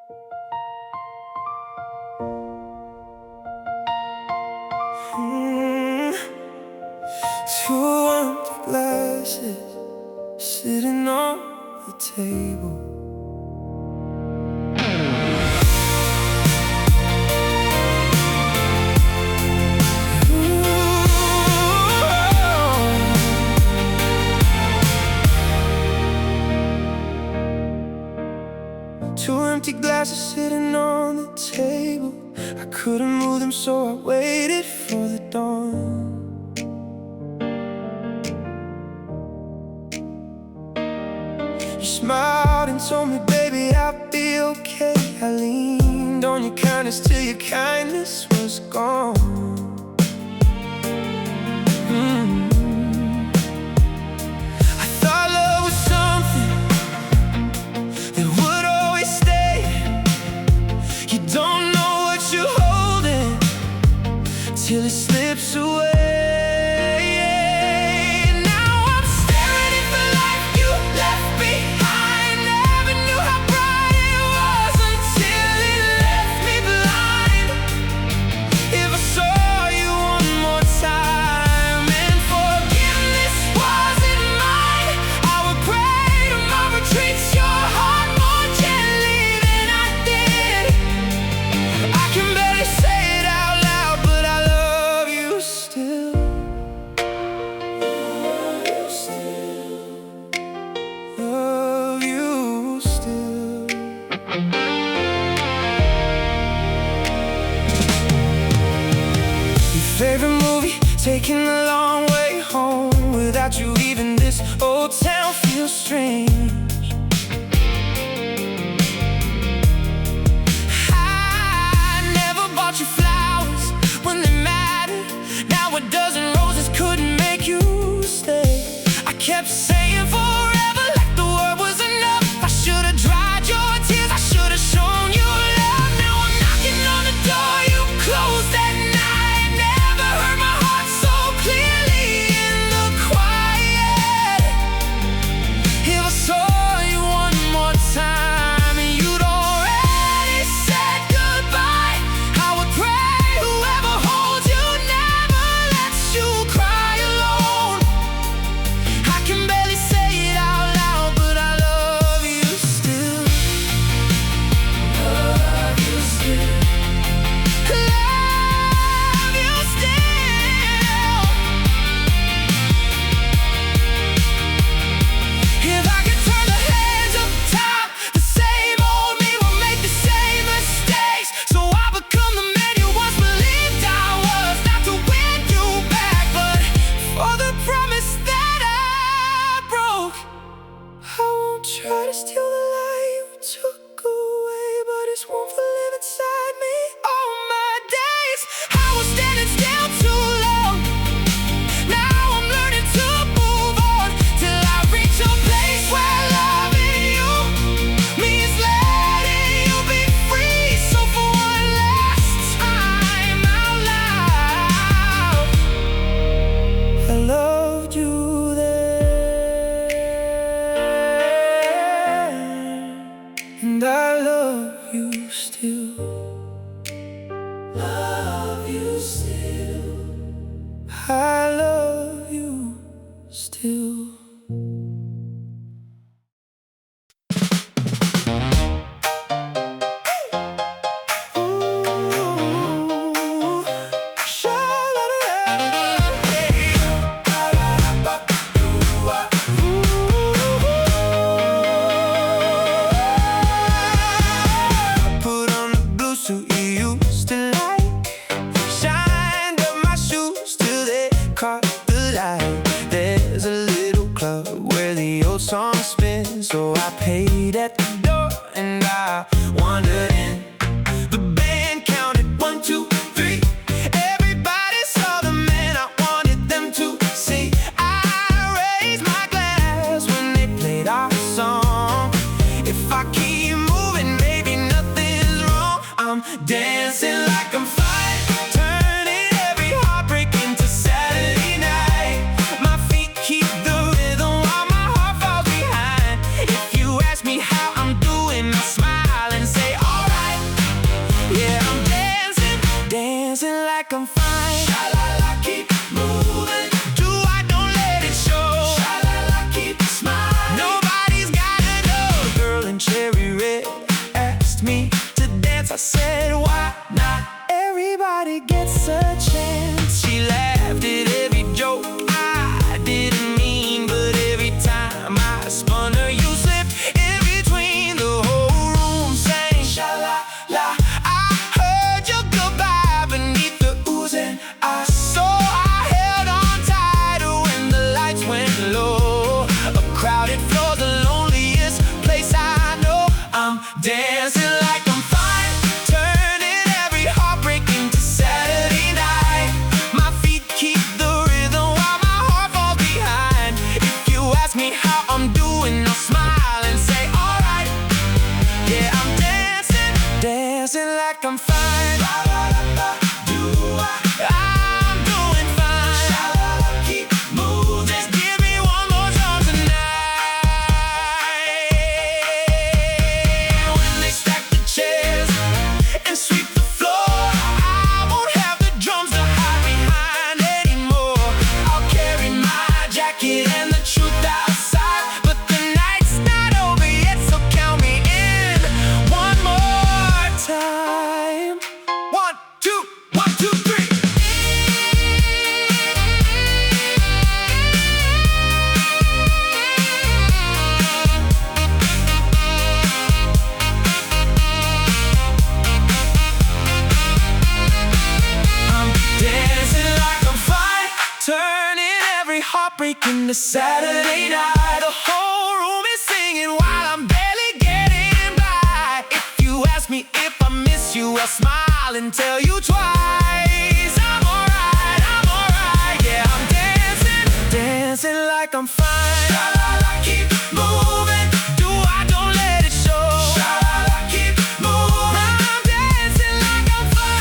Two empty glasses sitting on the table. Two empty glasses sitting on the table. I couldn't move them, so I waited for the dawn. You smiled and told me, baby, I'll be okay. I leaned on your kindness till your kindness was gone. I thought love was something that would always stay. You don't know what you're holding till it slips away. Favorite movie, taking the long way home. Without you even this old town feels strange. I never bought you flowers when they mattered. Now a dozen roses couldn't make you stay. I kept saying forever like the word was enough. I should've dried your tears, I should've shown you love. Now I'm knocking on the door you closed that night. Try to steal the light you took away, but it's won't live inside me all my days. I was standing still too long. Now I'm learning to move on till I reach a place where loving you means letting you be free. So for one last time out loud, I loved you then, and I love you still. Love you still. I love you still. Put on like I'm fine. Sha-la-la, keep moving. Do I don't let it show. Sha-la-la, keep smiling. Nobody's gotta know. A girl in cherry red asked me to dance. I said, why not? Everybody gets a chance. She laughed at every joke I didn't mean, but every time I spun her, you slipped in between. The whole room sang sha-la-la. I heard your goodbye beneath the oozing eyes. So I held on tighter when the lights went low. A crowded floor, the loneliest place I know. I'm dancing like I'm fine, turning every heartbreak into Saturday night. My feet keep the rhythm while my heart falls behind. If you ask me how I'm doing, I'll smile and say alright. Yeah, I'm dancing, dancing like I'm fine. I'm doing fine. Keep moving. Just give me one more song tonight. When they stack the chairs and sweep the floor, I won't have the drums to hide behind anymore. I'll carry my jacket and the truth outside, but the night's not over yet, so count me in one more time. 1, 2, 1, 2, 3. I'm dancing like I'm fine, turning every heartbreak into Saturday night. The whole room is singing while I'm barely getting by. If you ask me if I miss you, I'll smile and tell you twice. I'm alright, yeah, I'm dancing, dancing like I'm fine. Sha-la-la, keep moving. Do I don't let it show. Sha-la-la, keep moving. I'm dancing like I'm fine.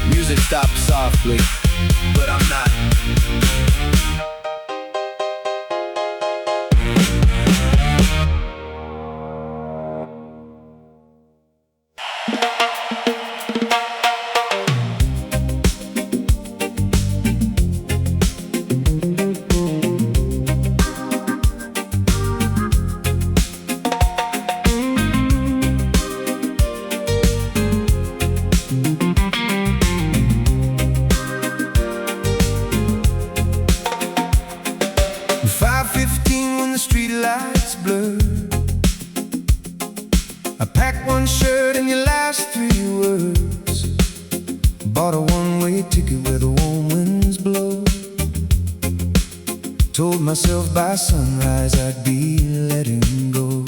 Music stops softly, but I'm not. When the street lights blur, I packed one shirt and your last 3 words. Bought a one-way ticket where the warm winds blow. Told myself by sunrise I'd be letting go.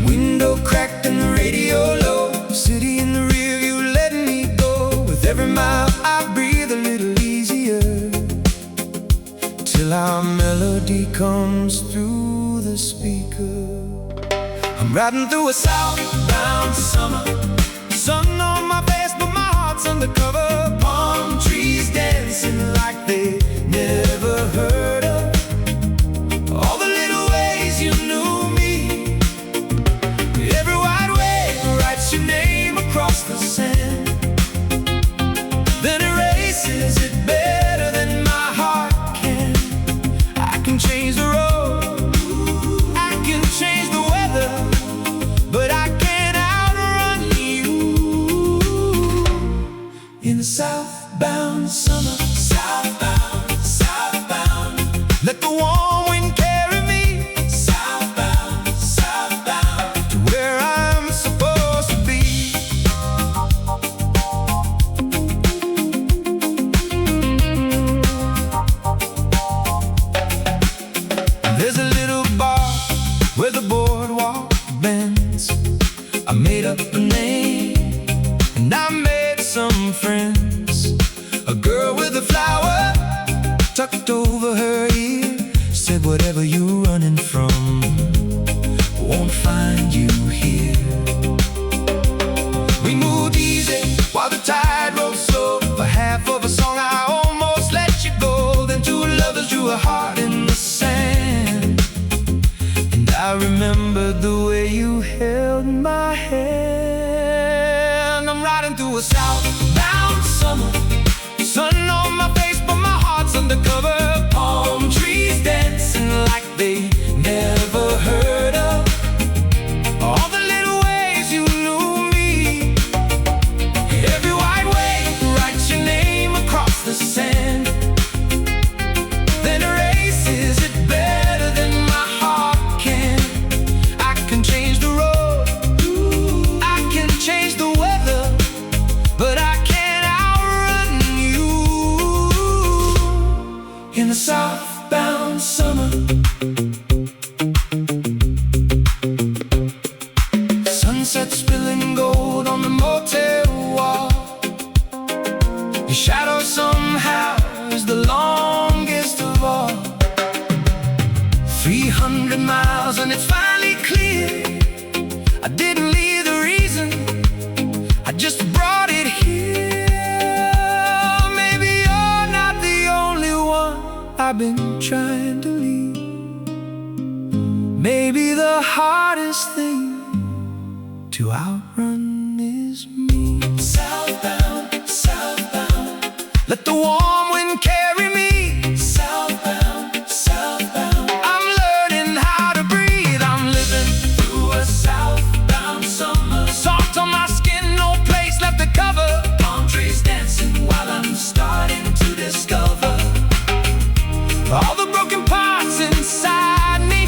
Window cracked and the radio low. City in the rearview letting me go. With every mile I breathe a little easier, till our melody comes through the speaker. I'm riding through a southbound summer. Sun on my face, but my heart's undercover. Palm trees dancing like they never heard of. All the little ways you knew me. Every white wave writes your name across the sand, then erases it better than my heart can. I can change the road, I can change the weather, but I can't outrun you. In the southbound summer, southbound, southbound, let the warm wind carry me. Southbound, southbound, to where I'm supposed to be. There's a little bar where the boardwalk bends. I made up a name and I made some friends. A girl with a flower tucked over her ear said, whatever you're running from won't find you here. We moved easy while the tide rolled slow. For half of a song I almost let you go. Then two lovers drew a heart in the sand, and I remembered the way you held my hand. summer. Sunset spilling gold on the motel wall. Your shadow somehow is the longest of all. 300 miles and it's finally clear. I didn't leave the reason, I just brought it here. Maybe you're not the only one I've been trying to leave. Maybe the hardest thing to outrun is me. Southbound, southbound, let the warm wind carry me. Southbound, southbound, I'm learning how to breathe. I'm living through a southbound summer. Soft on my skin, no place left to cover. Palm trees dancing while I'm starting to discover all the broken parts inside me.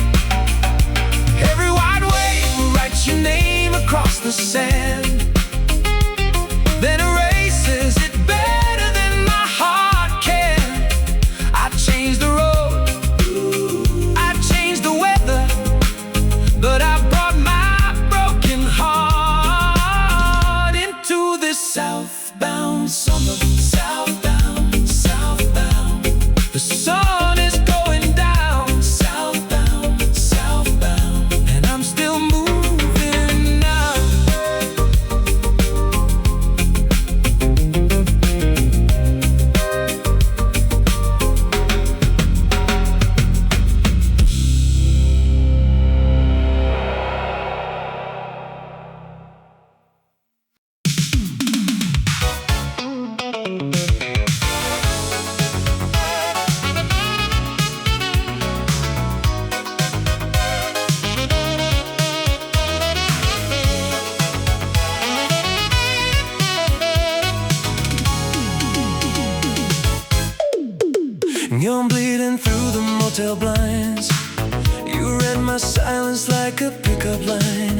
Every wide wave writes your name across the sand, then erases it better than my heart can. I changed the road, I changed the weather, but I brought my broken heart into this southbound summer. Southbound, southbound, the sun is going down. Southbound, southbound, and I'm still moving now. You're bleeding through the motel blinds. You read my silence like a pickup line.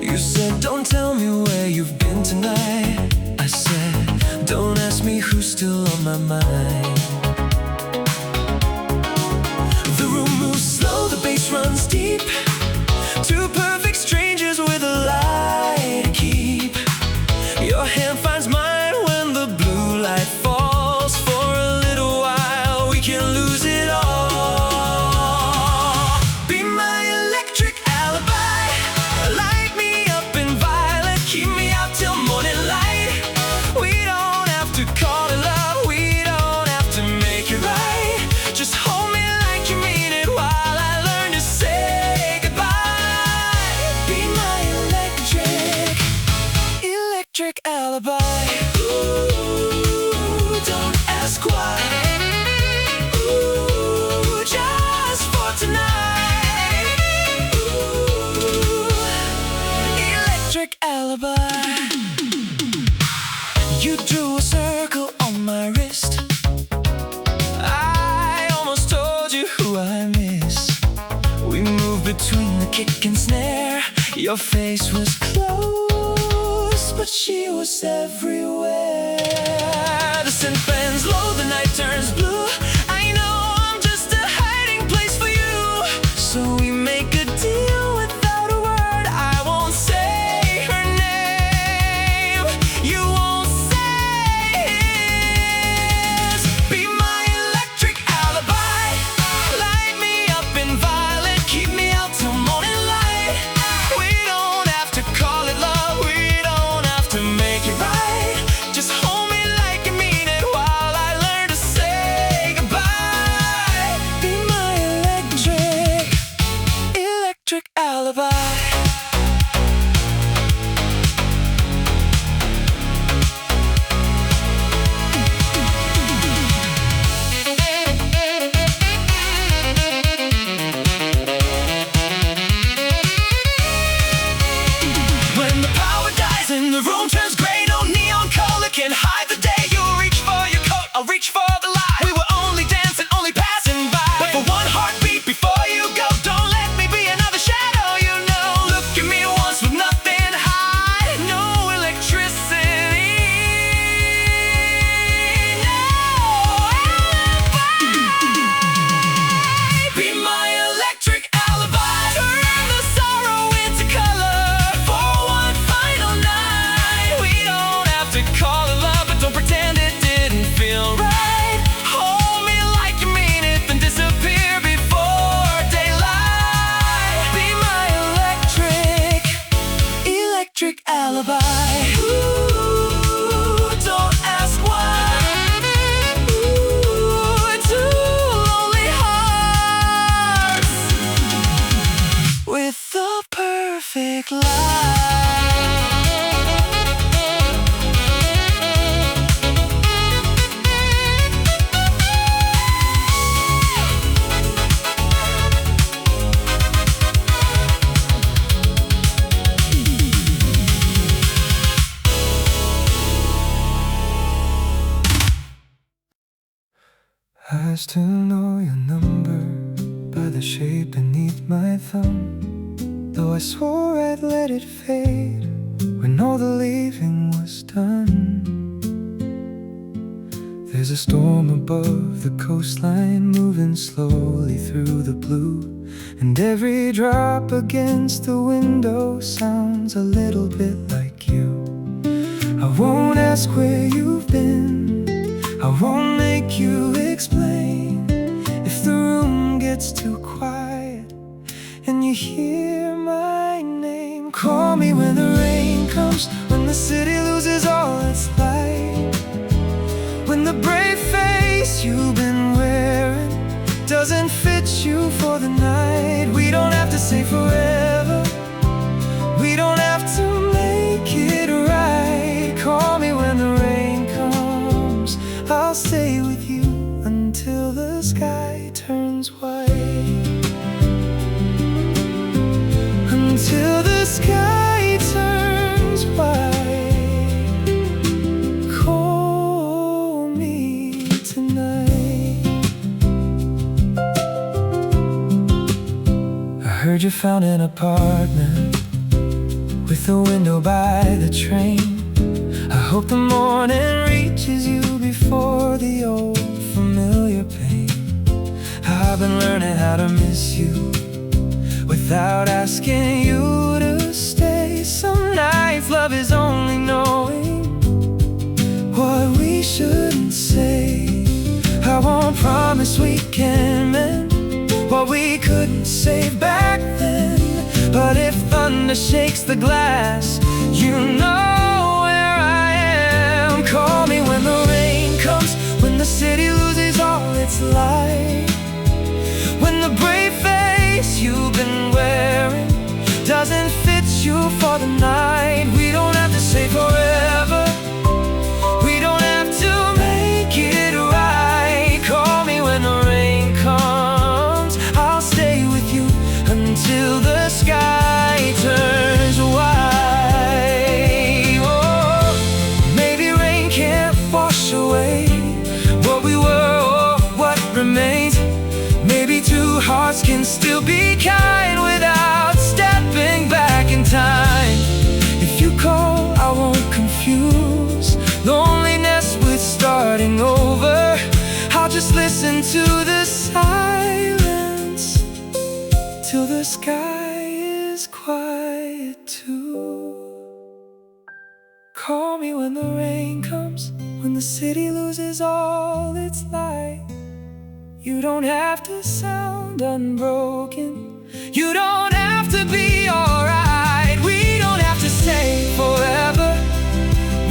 You said, don't tell me where you've been tonight. I said, don't ask me who's still on my mind. The room moves slow, the bass runs deep. Two perfect strangers with a lie to keep. Your hand finds mine when the blue light falls. For a little while we can lose it all. Be my electric alibi, light me up in violet, keep me out till morning light. We don't have to call it love, we don't have to make it right. Just hold me like you mean it while I learn to say goodbye. Be my electric alibi. Ooh, don't ask why. Ooh, just for tonight. Ooh, electric alibi. You drew a circle on my wrist. I almost told you who I miss. We moved between the kick and snare. Your face was close, but she was everywhere. The scent bends low, the night turns blue. I know I'm just a hiding place for you. So we make a deal without a word. I won't say her name, you won't say his. Be my electric alibi, light me up in violet, keep me out till morning light. We don't have to call it love, we don't have to make it right. Just hold me like you mean it while I learn to say goodbye. used to know your number by the shape beneath my thumb, though I swore I'd let it fade when all the leaving was done. There's a storm above the coastline, moving slowly through the blue, and every drop against the window sounds a little bit like you. I won't ask where you've been, I won't make you explain. If the room gets too quiet and you hear my name, call me when the rain comes, when the city loses all its light, when the brave face you've been wearing doesn't fit you for the night. We don't have to say forever, we don't have to make it right. Call me when the rain comes, I'll stay with you until the sky turns white. Until the sky turns white. Call me tonight. I heard you found an apartment with a window by the train. I hope the morning reaches you before the old familiar pain. I've been learning how to miss you without asking you to stay. Some nights love is only knowing what we shouldn't say. I won't promise we can mend what we couldn't save back then, but if thunder shakes the glass, you know where I am. Call me when the rain comes, when the city loses all its light, when the brave face you've been wearing doesn't fit you for the night. We don't have to say forever, we don't have to make it right. Call me when the rain comes, I'll stay with you until the sky turns white. Oh, maybe rain can't wash away what we were or what remains. Maybe two hearts can still be kind without stepping back in time. If you call, I won't confuse loneliness with starting over. I'll just listen to the silence till the sky is quiet too. Call me when the rain comes, when the city loses all its light. You don't have to sound unbroken, you don't have to be alright. We don't have to stay forever,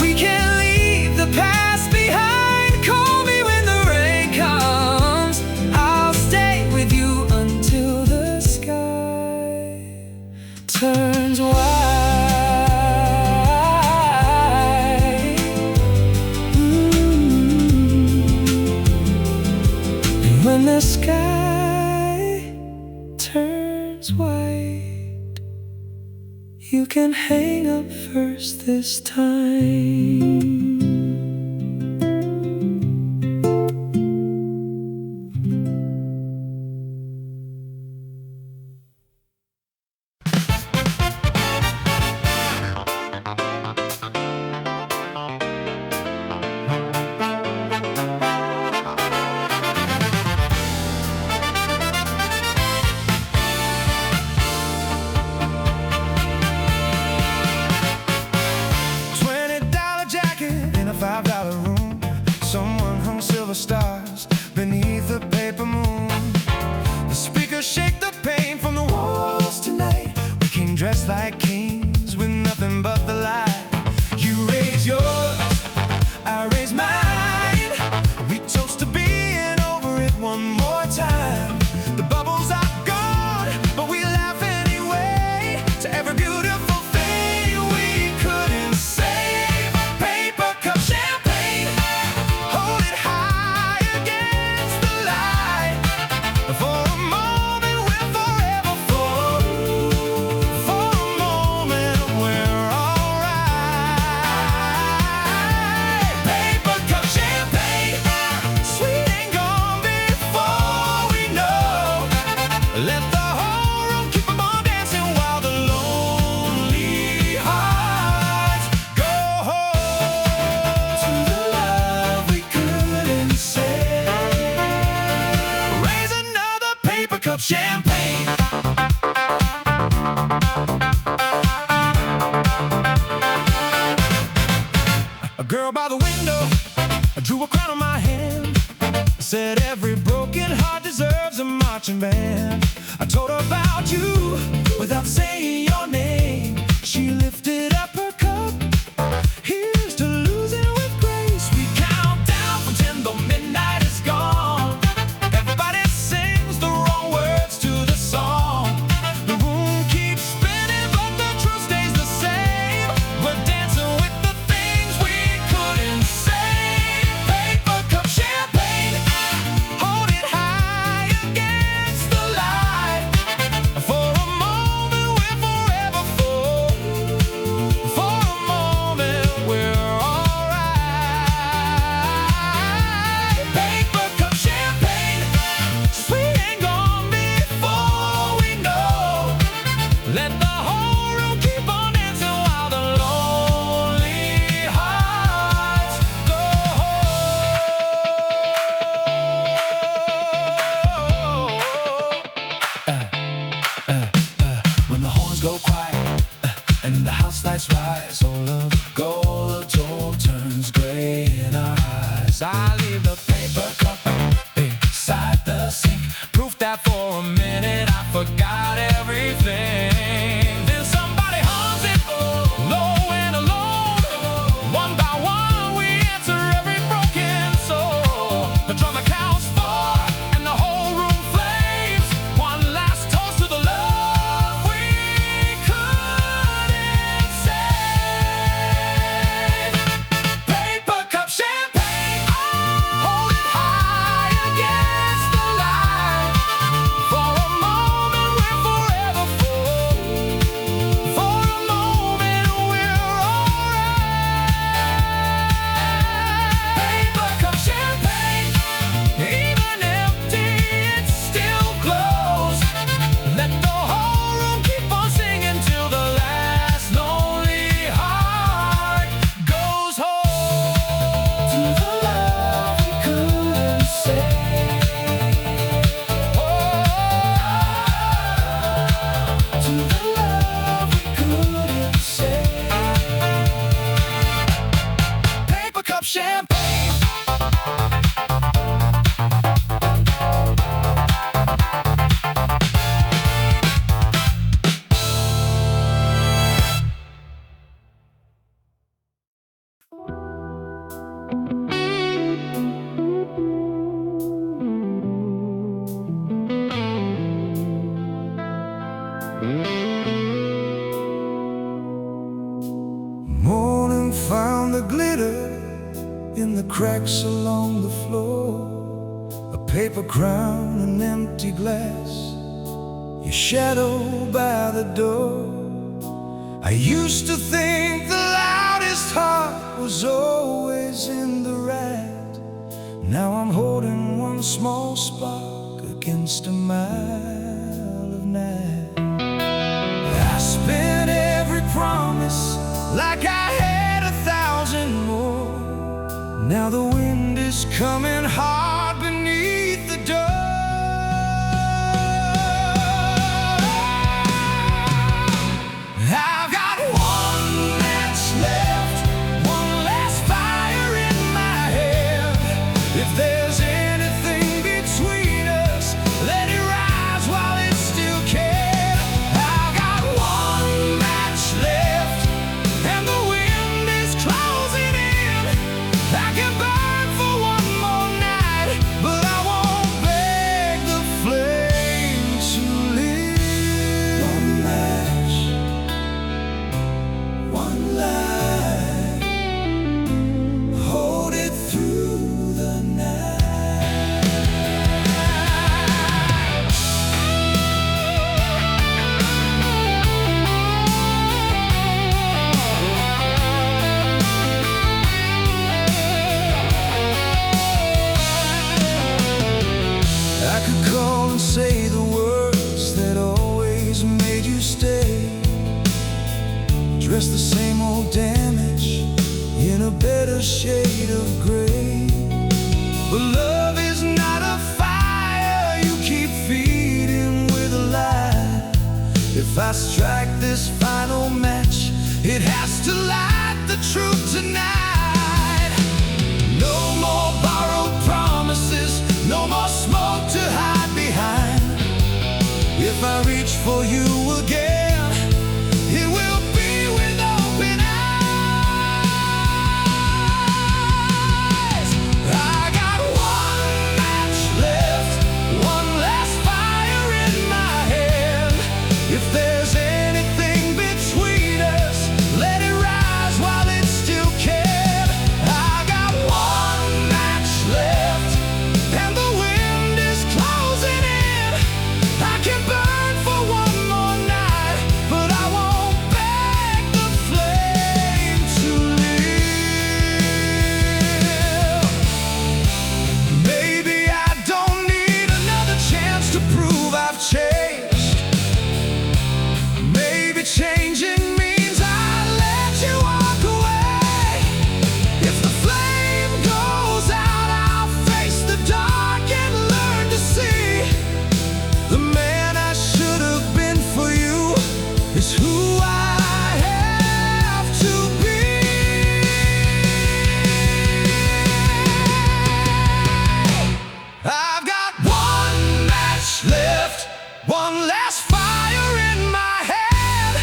we can leave the past behind. Call me when the rain comes, I'll stay with you until the sky turns white. When the sky turns white, you can hang up first this time. $5 room, someone hung silver stars beneath the paper moon. The speakers shake the pain from the walls tonight. We came dressed like kings with nothing but the light. You raise yours, I raise mine. We toast to being over it one more time. The bubbles are gone, but we laugh anyway to every beautiful thing we couldn't say. cup champagne. A girl by the window drew a crown on my hand, said every broken heart deserves a marching band. I told her about you without saying your name. She lifted up her cup, here's to losing with grace. We count down from 10 till midnight is gone. Everybody sings the wrong words to the song. The room keeps spinning but the truth stays the same. We're dancing with the things we couldn't say. Paper cup champagne, hold it high against the light. For a moment we're forever full. For a moment we're alright. Paper cup champagne, sweet and gone before we know. Let the whole room keep on dancing while the lonely hearts go home. When the horns go quiet and the house lights rise, all of the gold door turns gray in our eyes. I leave the paper cup beside the sink, proof that for a minute I forgot everything. Then somebody hums it low and alone. One by one we answer every broken soul. The drummer counts 4 and the whole room flames. One last toast to the love we couldn't save. Paper cup champagne, hold it high against the light. For a moment we're forever full. For a moment we're alright. Paper cup champagne, even empty it still glows. Let the whole room keep on singing till the last lonely heart goes home. To the love we couldn't say. Oh, to the love we couldn't say. Paper cup champagne. Morning found the glitter in the cracks along the floor. A paper crown, an empty glass, your shadow by the door. I used to think the loudest heart was always in the right. Now I'm holding one small spark against a mile of night. I spent every promise like I had 1,000 more. Now the wind is coming hard beneath the door. I've got one match left, one last fire in my head. If there's anything between us, let it rise while it's still can. I've got one match left, and the wind is closing in. I can burn for one more night. Fast track this final match. It has to light the truth tonight. No more borrowed promises, no more smoke to hide behind. If I reach for you again, it will be with open eyes. I got one match left, one last fire in my hand. If there's anything between us, let it rise while it still can. I got one match left, and the wind is closing in. I can burn for one more night, but I won't beg the flame to live. Maybe I don't need another chance to prove I've changed. Maybe changing means I let you walk away. If the flame goes out, I'll face the dark and learn to see the man I should have been for you is who I have to be. I've got one match left, one last fire in my hand.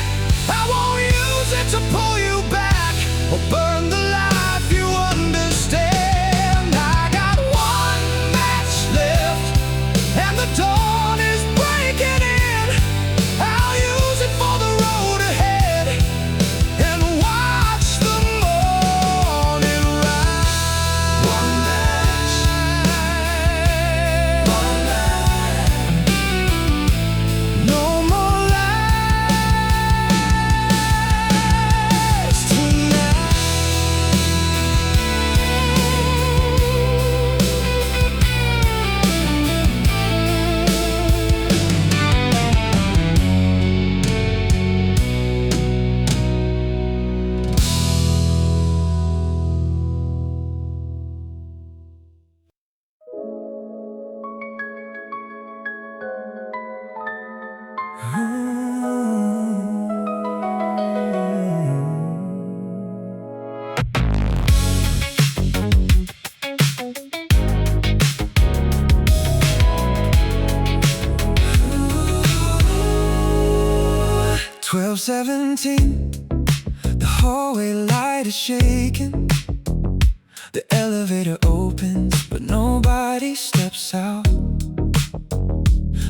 I won't use it to pull you back or burn the life you understand. I got one match left, and the dawn is breaking in. I'll use it for the road ahead and watch the morning rise. One match, no more lies tonight. Twelve 17, the hallway light is shaking. The elevator opens, but nobody steps out.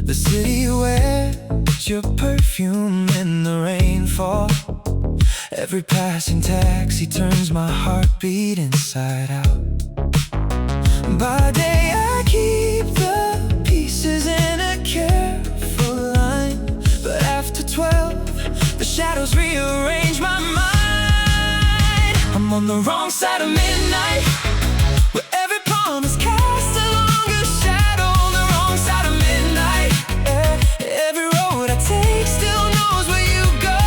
The city wears your perfume in the rainfall. Every passing taxi turns my heartbeat inside out. By day I keep the pieces in a careful line, but after 12 the shadows rearrange my mind. I'm on the wrong side of midnight, where every promise casts a longer shadow. On the wrong side of midnight, every road I take still knows where you go.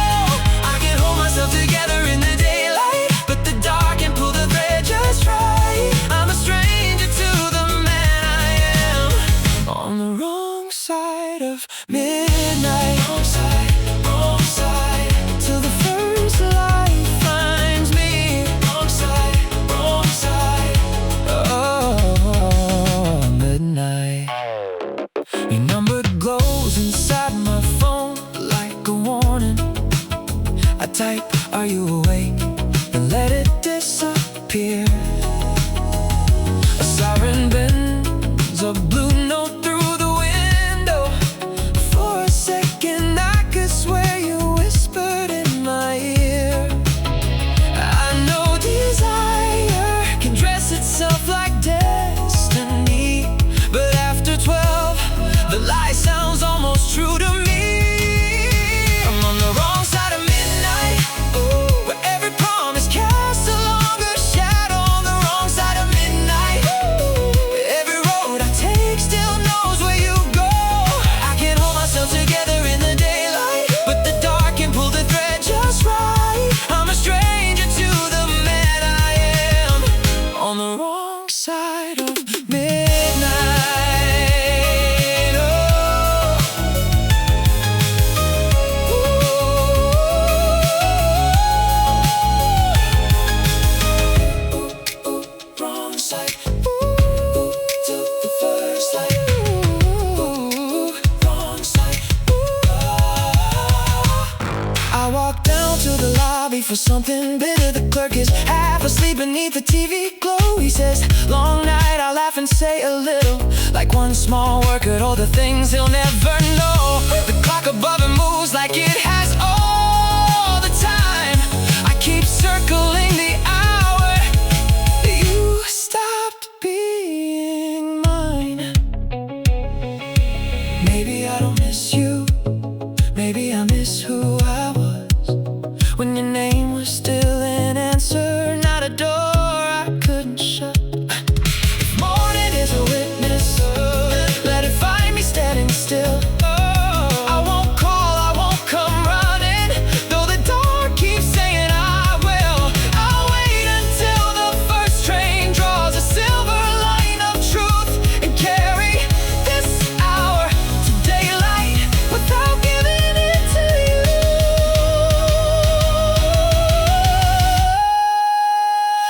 I can hold myself together in the daylight, but the dark can pull the thread just right. I'm a stranger to the man I am, on the wrong side of midnight. Wrong side, till the first light finds me. Wrong side, oh, midnight. Your number glows inside my phone like a warning. I type, are you awake? And let it disappear. A siren bends a blue note through the window. For a second I could lobby for something bitter. The clerk is half asleep beneath the TV glow. He says, long night, I laugh and say a little, like one small word could hold the things he'll never know. The clock above him moves like it has all the time. I keep circling the hour. You stopped being mine. Maybe I don't miss you. Maybe I miss who I was when your name was still an answer, not a door I couldn't shut. If morning is a witness, let it find me standing still. I won't call, I won't come running, though the dark keeps saying I will. I'll wait until the first train draws a silver line of truth and carry this hour to daylight without giving it to you.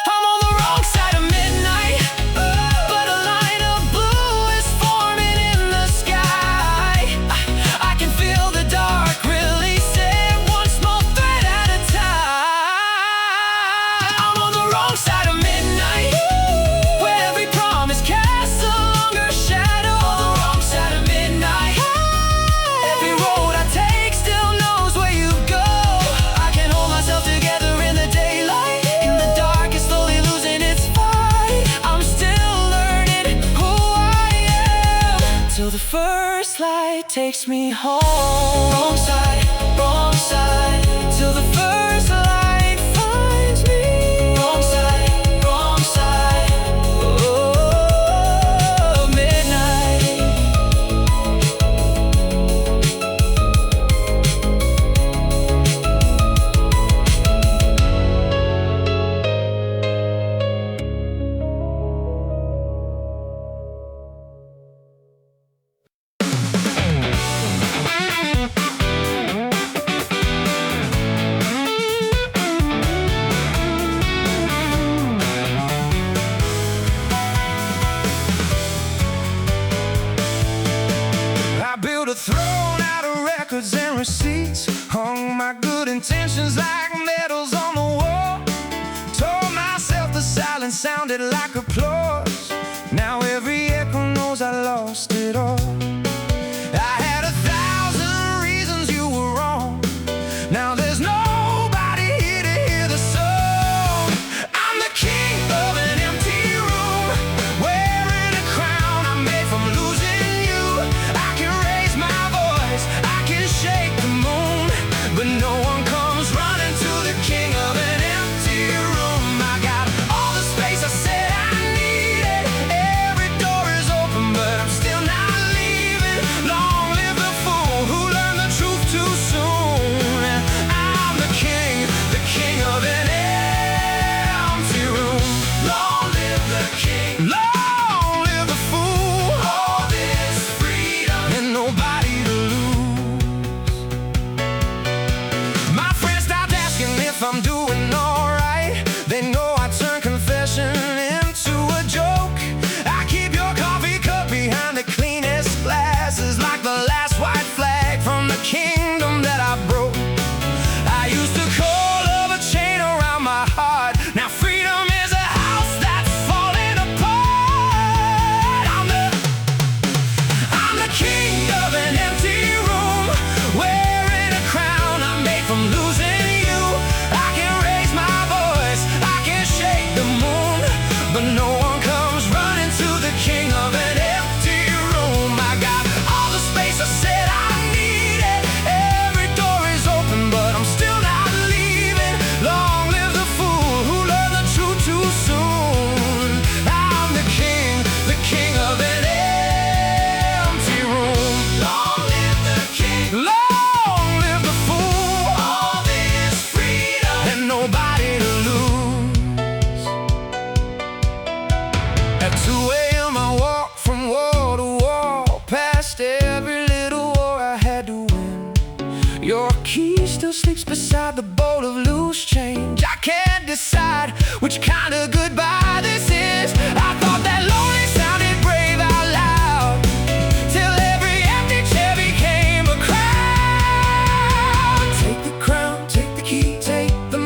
I'm on the wrong side of midnight, but a line of blue is forming in the sky. I can feel the dark releasing one small thread at a time. I'm on the wrong side of midnight, where every promise casts a longer shadow. On the wrong side of midnight, every road I take still knows where you go. I can hold myself together in the daylight. In the dark, it's slowly losing its fight. I'm still learning who I am till the first light takes me home. Wrong side, till the first light finds me. Wrong side, oh, midnight. I built a throne out of records and receipts, hung my good intentions like medals on the wall. Told myself the silence sounded like applause. Now every echo knows I lost it all. I had 1,000 reasons you were wrong. Now there's nobody here to hear the song. I'm the king of an empty room, wearing a crown I made from losing you. I can raise my voice, I can shake the moon, but no one comes running to the king of an empty room. I got all the space I said I needed. Every door is open, but I'm still not leaving. Long live the fool who learned the truth too soon. I'm the king of an empty room. Long live the king. Long live the fool. All this freedom and nobody to lose. My friends stopped asking if I'm doing alright. They know I turn confession into a joke. I keep your coffee cup behind the cleanest glasses, like the last white flag from the kingdom that I broke. I used to call love a chain around my heart. Now freedom is a house that's falling apart. I'm the king of an empty room, wearing a crown I made from losing you. I can raise my voice, I can shake the moon, but no one comes running to the king of an empty room. I got all the space I said I needed. Every door is open, but I'm still not leaving. Long live the fool who learned the truth too soon. I'm the king of an empty room. Long live the king. Long live the fool. All this freedom and nobody to lose. At 2 a.m. I walk from wall to wall, past every little war I had to win. Your key still sleeps beside the bowl of loose change. I can't decide which kind of goodbye this is. I thought that lonely sounded brave out loud, till every empty chair became a crowd. Take the crown, take the key, take the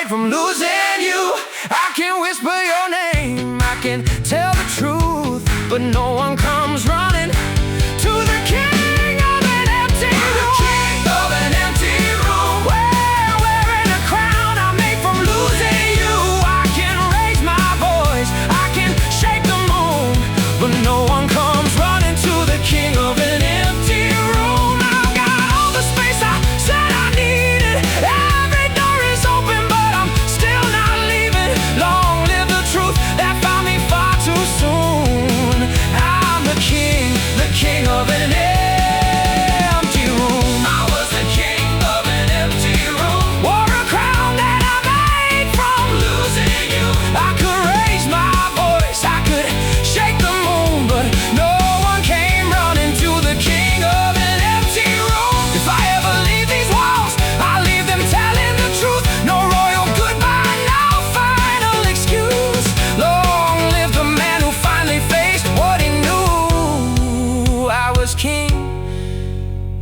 made from losing you. I can whisper your name, I can tell the truth, but no one comes running to the king of an empty room. King of an empty room. Wearing a crown I made from losing you. I can raise my voice, I can shake the moon, but no one comes running to the king of an empty room. I've got all the space I said I needed. Every door is open, but I'm still not leaving. Long live the truth that found me far too soon. I'm the king of an empty room. I was the king of an empty room. Wore a crown that I made from losing you. I could raise my voice, I could shake the moon, but no one came running to the king of an empty room. If I ever leave these walls, I'll leave them telling the truth. No royal goodbye, no final excuse. Long live the man who finally faced what he knew. I was king,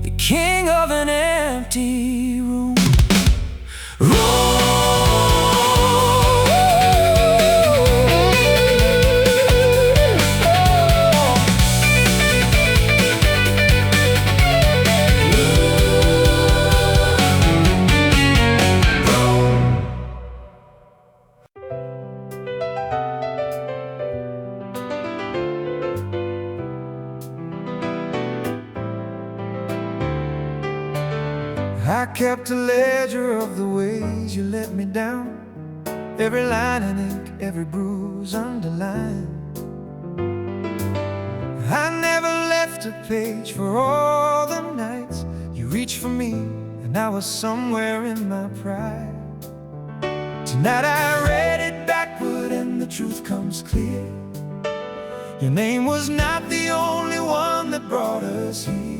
the king of an empty room. I kept a ledger of the ways you let me down. Every line in ink, every bruise underlined. I never left a page for all the nights you reached for me, and I was somewhere in my pride. Tonight I read it backward and the truth comes clear. Your name was not the only one that brought us here.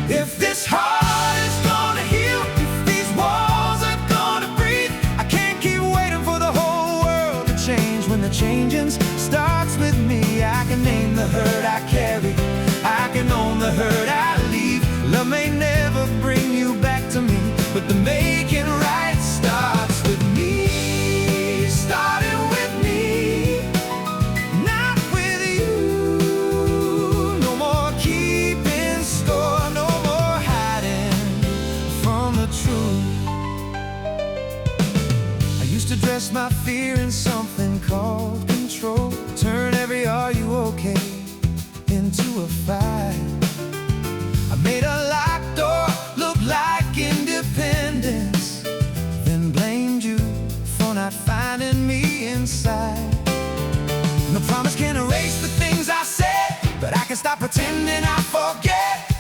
If this heart is gonna heal, if these walls are gonna breathe, I can't keep waiting for the whole world to change. When the changing starts with me, I can name the hurt I carry, I can own the hurt I leave. Love may never bring you back to me, but the making right starts with me. Starting with me, not with you. No more keeping score, no more hiding from the truth. I used to dress my fear in something called control, turn every "are you okay" into a fight. I made a locked door look like independence, then blamed you for not finding me inside. No promise can erase the things I said, but I can stop pretending I forget.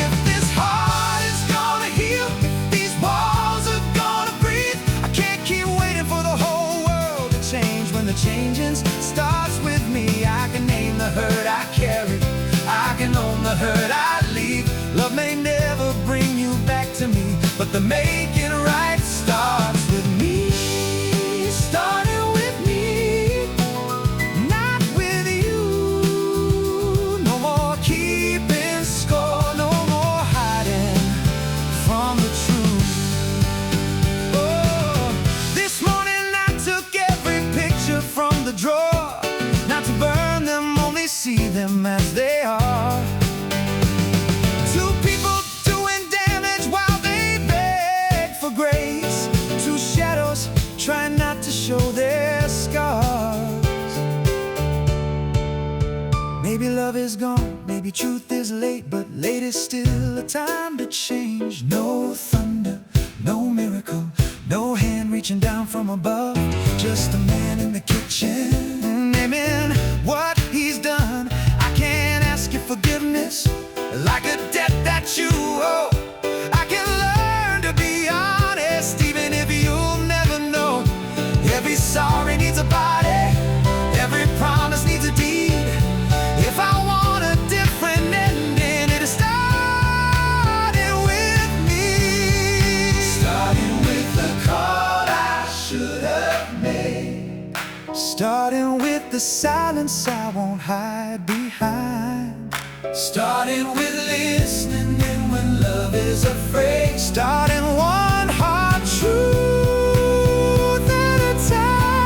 If this heart is gonna heal, if these walls are gonna breathe, I can't keep waiting for the whole world to change. When the changing starts with me, I can name the hurt I carry, I can own the hurt I leave. Love may never bring you back to me, but the making right starts with me. Starting with me, not with you. No more keeping score, no more hiding from the truth. Oh, this morning I took every picture from the drawer, not to burn them, only see them as they are. Two people doing damage while they beg for grace. Two shadows trying not to show their scars. Maybe love is gone, maybe truth is late, but late is still a time to change. No thunder, no miracle, no hand reaching down from above, just a man in the kitchen naming what he's done. I can't ask your forgiveness like a debt that you owe. I can learn to be honest even if you'll never know. Every sorry needs a body, every promise needs a deed. If I want a different ending, it started with me. Starting with the call I should have made, starting with the silence I won't hide behind. Starting with listening and when love is afraid. Starting one hard truth at a time.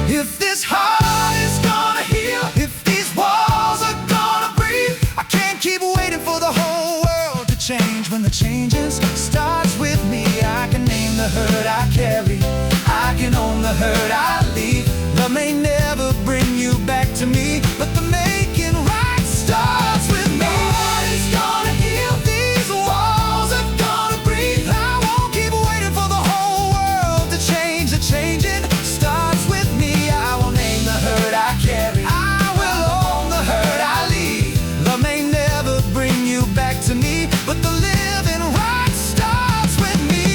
If this heart is gonna heal, if these walls are gonna breathe, I can't keep waiting for the whole world to change. When the changes starts with me, I can name the hurt I carry, I can own the hurt I leave. Love may never bring you back to me, but the making right starts with me. My heart is gonna heal, these walls are gonna breathe. I won't keep waiting for the whole world to change. The changing starts with me. I will name the hurt I carry, I will own the hurt I leave. Love may never bring you back to me, but the living right starts with me.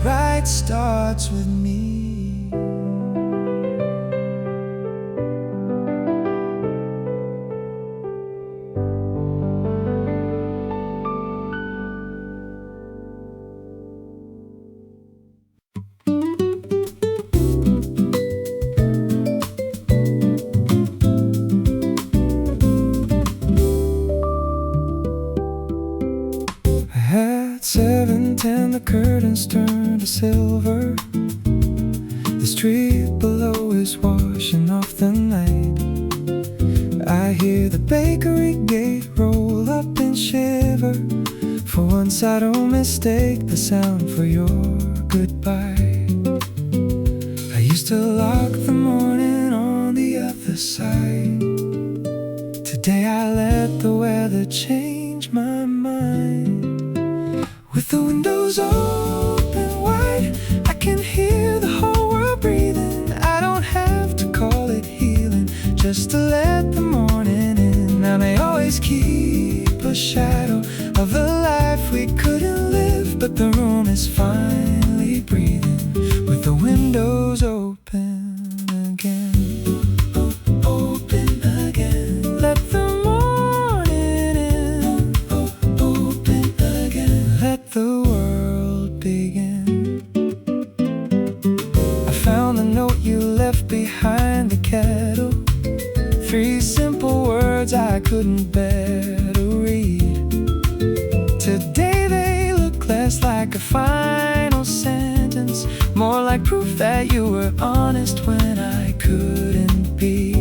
Right starts with me. At 7:10 the curtains turn to silver. The street below is washing off the night. I hear the bakery gate roll up and shiver. For once I don't mistake the sound for your goodbye. I used to lock the morning on the other side. Today I let the weather change my mind. With the windows open wide, I can hear the whole world breathing. I don't have to call it healing, just to let the morning in. I may always keep a shadow of the life we couldn't live, but the room is finally breathing. With the windows open again. Open again. Let the morning in. Open again. Let the world begin. I found the note you left behind the kettle. 3 simple words I couldn't bear to read. Today they look less like a final sentence, more like proof that you were honest when I couldn't be.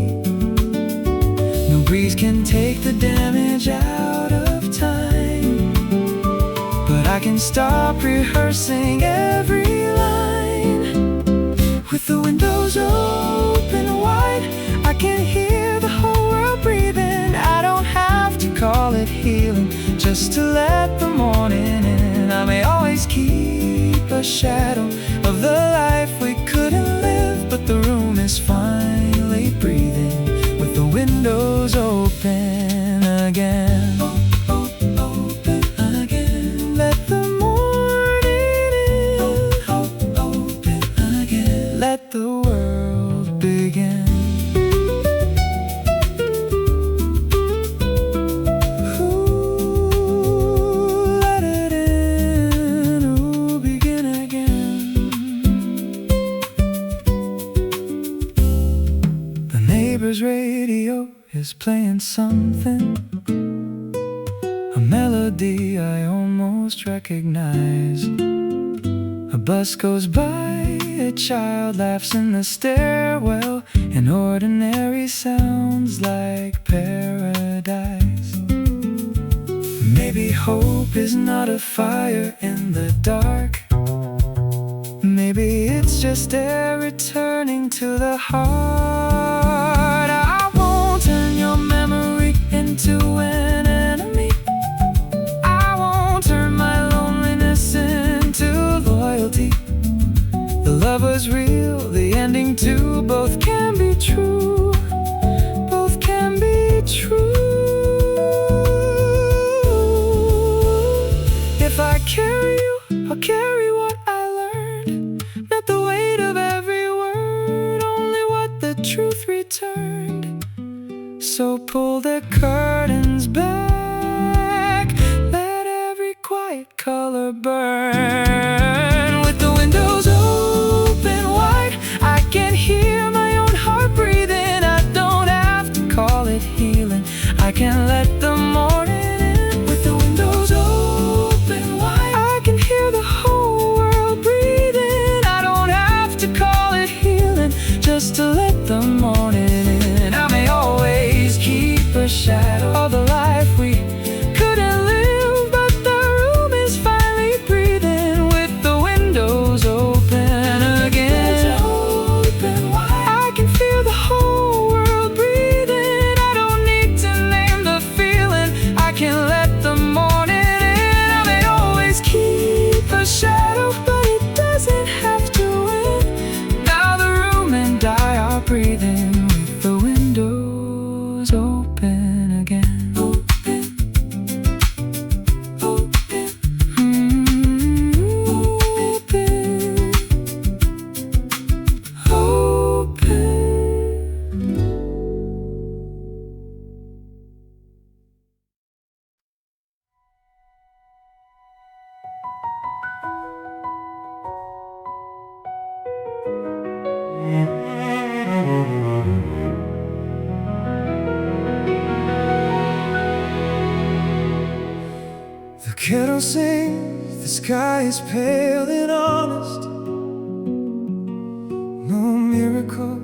No breeze can take the damage out of time, but I can stop rehearsing every line. With the windows open wide, I can hear the whole world breathing. I don't have to call it healing, just to let the morning in. I may always keep a shadow of the life we couldn't live, but the room is finally breathing. With the windows open again. Open again. Let the morning in. Open again. Let the world begin. Radio is playing something, a melody I almost recognize. A bus goes by, a child laughs in the stairwell, and ordinary sounds like paradise. Maybe hope is not a fire in the dark. Maybe it's just air returning to the heart. I won't turn your memory into an enemy. I won't turn my loneliness into loyalty. The love was real, the ending too. Both can be true. Both can be true. If I carry you, I'll carry what I learned. Not the weight of every word, only pull the curtains back, let every quiet color burn. With the windows open wide, I can hear my own heart breathing. I don't have to call it healing, I can let the morning in. With the windows open wide, I can hear the whole world breathing. I don't have to call it healing, just to let the morning in. I may always keep a shadow of the life we couldn't live, but the room is finally breathing. With the windows open again, I can feel the whole world breathing. I don't need to name the feeling, I can let the morning in. I may always keep a shadow, but it doesn't have to win. Now the room and I are breathing. With the windows open again. The kettle sings, the sky is pale and honest. No miracle,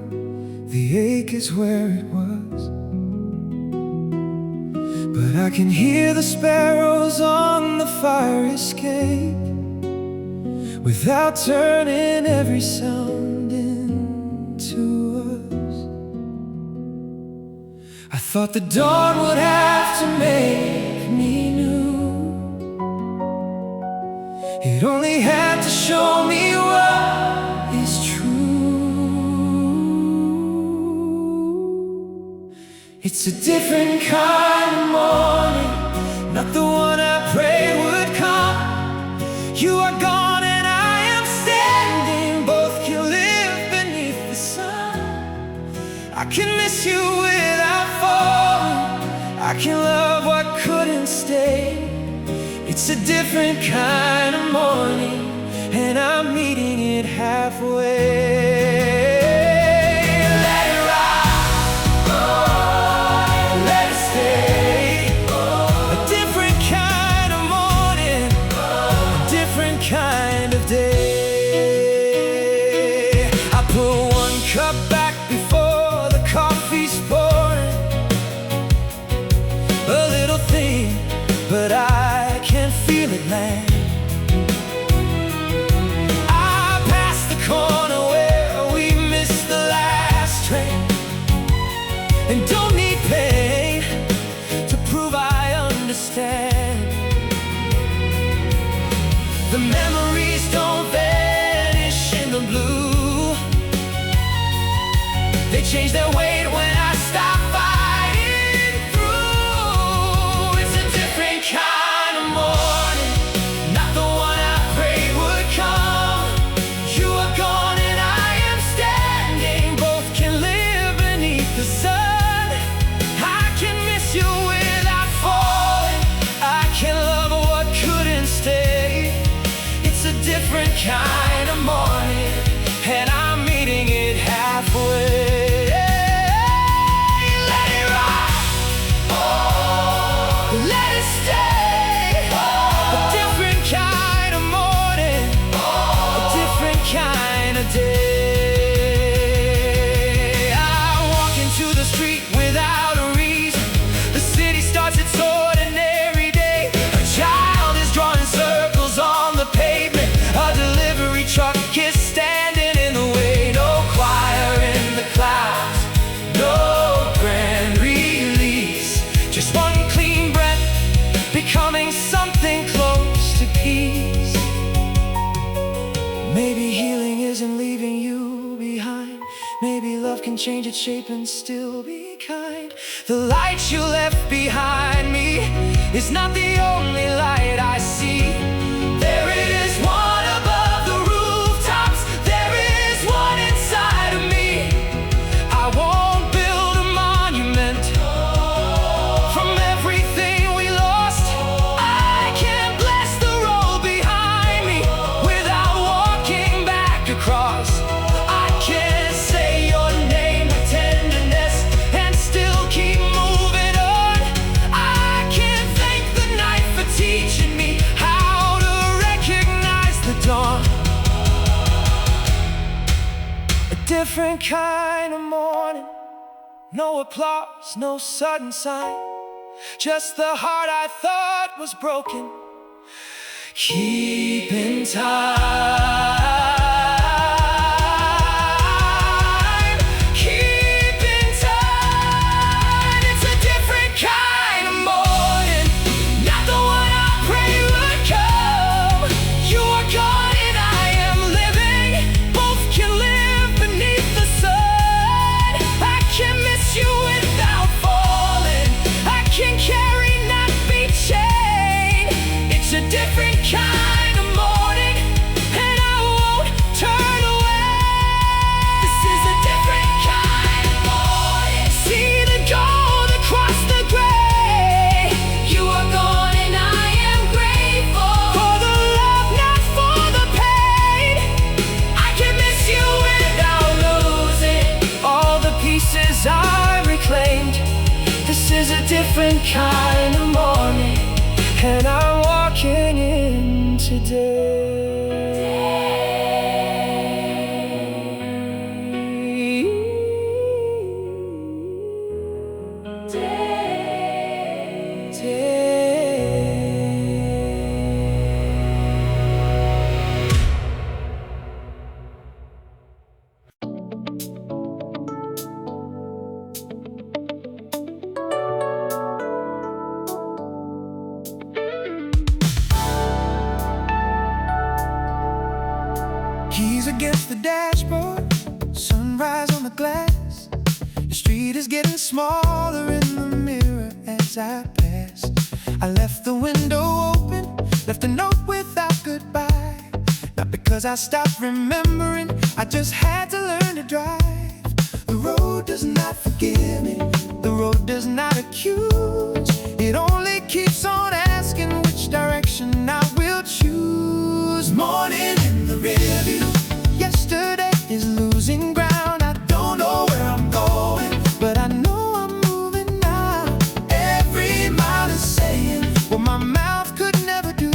the ache is where it was. But I can hear the sparrows on the fire escape, without turning every sound into us. I thought the dawn would have to make me new. It only had to show me what is true. It's a different kind of morning, not the one I prayed would come. You are gone and I am standing, both can live beneath the sun. I can miss you without falling, I can love what couldn't stay. It's a different kind of morning, and I'm meeting it halfway. Let it ride, oh, let it stay. A different kind of morning, a different kind of day. I put one cup back before the coffee's pouring. A little thing, but I can feel it land. I passed the corner where we missed the last train, and don't need pain to prove I understand. The memories don't vanish in the blue, they change their weight when I stop fighting through. It's a different kind of morning, not the one I prayed would come. You are gone and I am standing, both can live beneath the sun. I can miss you without falling, I can love what couldn't stay. It's a different kind of morning, and I'm meeting it halfway. Let it ride, oh, let it stay. A different kind of morning, a different kind of day. I walk into the street without a reason. The city starts its ordinary day. A child is drawing circles on the pavement. A delivery truck is standing in the way. No choir in the clouds, no grand release, just one clean breath, becoming something close to peace. Maybe healing isn't leaving you behind. Maybe love can change its shape and still be kind. The light you left behind me is not the only light I see. There it is, one above the rooftops. There is one inside of me. I won't build a monument, different kind of morning. No applause, no sudden sign. Just the heart I thought was broken, keeping time. Keeping time. It's a different kind of morning, not the one I pray would come. You are gone and I am living. Both can live beneath the sun. I can miss you without falling. I can carry, not be chained. It's a different kind of morning, and I won't turn away. This is a different kind of morning. See the gold across the gray. You are gone and I am grateful for the love, not for the pain. I can miss you without losing all the pieces I reclaimed. This is a different kind of morning, and I'm walking in today. Keys against the dashboard, sunrise on the glass. The street is getting smaller in the mirror as I pass. I left the window open, left a note without goodbye. Not because I stopped remembering, I just had to learn to drive. The road does not forgive me, the road does not accuse. It only keeps on asking which direction I will choose. Morning in the rearview, yesterday is losing ground. I don't know where I'm going, but I know I'm moving now. Every mile is saying what my mouth could never do.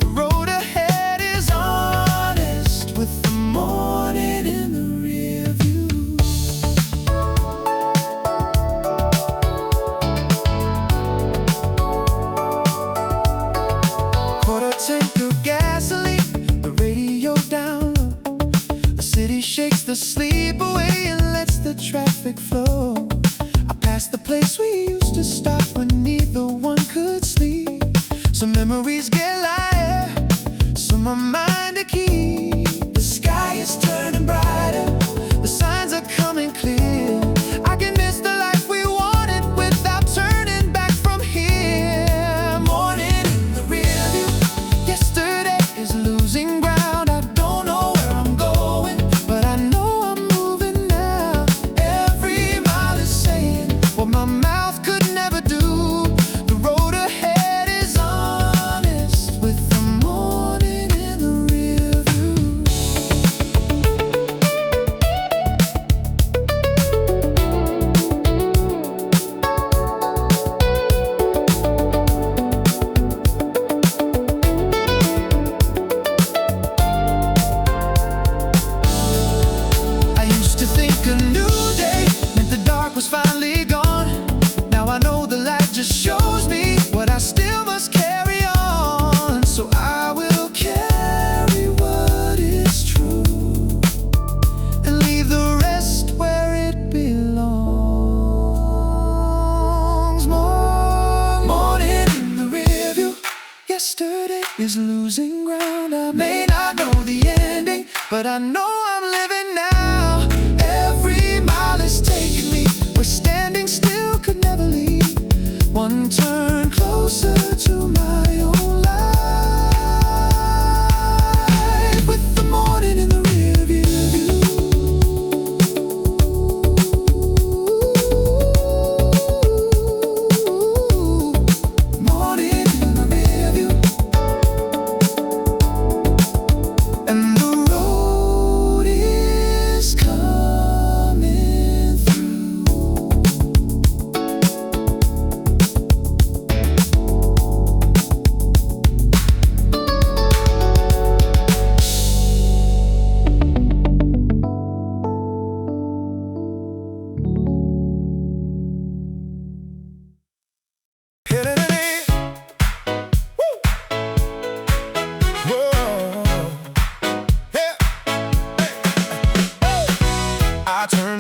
The road ahead is honest with the morning in the rearview. Quarter tank of gasoline, the radio down low. The city shakes the sleep away and lets the traffic flow. I passed the place we used to stop when neither one could sleep. Some memories get lighter, some my mind to keep. The sky is turning brighter, the signs are coming clear. I can miss the life we wanted without turning back from here. Morning in the rearview, yesterday is losing ground. I don't know where I'm going, but I know I'm moving now. Every mile is saying what my mouth could never do. The road ahead is honest with the morning in the rearview. I used to think a new day meant the dark was finally gone. Now I know the light just shows me what I still must carry on. So I will carry what is true and leave the rest where it belongs. Morning in the rearview, yesterday is losing ground. I may not know the ending, but I know I'm living now. Every mile is taking me where standing still could never lead. One turn closer to my own life with the morning in the rearview view. Morning in the rearview, and the road is coming through.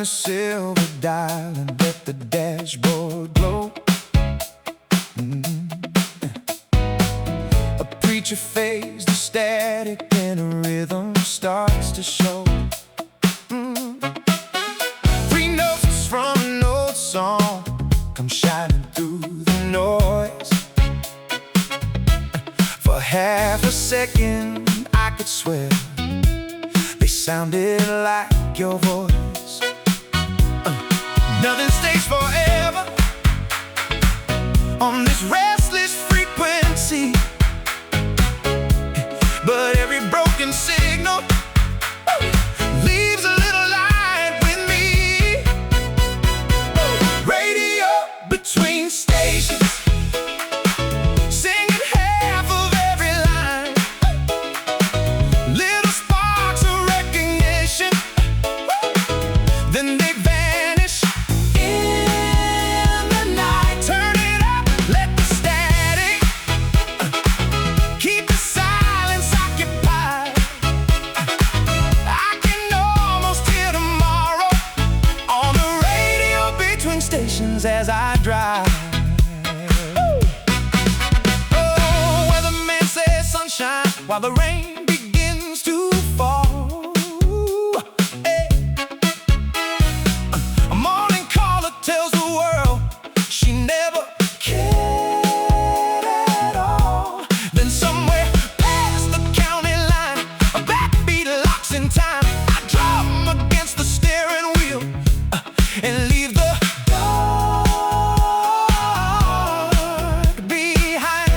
the silver dial and let the dashboard glow. A preacher fades the static and a rhythm starts to show. Three notes from an old song come shining through the noise. For half a second I could swear they sounded like your voice. Nothing stays forever on this restless frequency, but every broken signal leaves a little light with me. Radio between stations, singing half of every line. Little sparks of recognition, then they vanish in the night. Turn it up, let the static keep the silence occupied. I can almost hear tomorrow on the radio between stations as I drive. Oh, weatherman says sunshine while the rain begins to fall. Hey. A morning caller tells the world she never cared at all. Then somewhere past the county line, a backbeat locks in time. I drum against the steering wheel and leave the dark behind.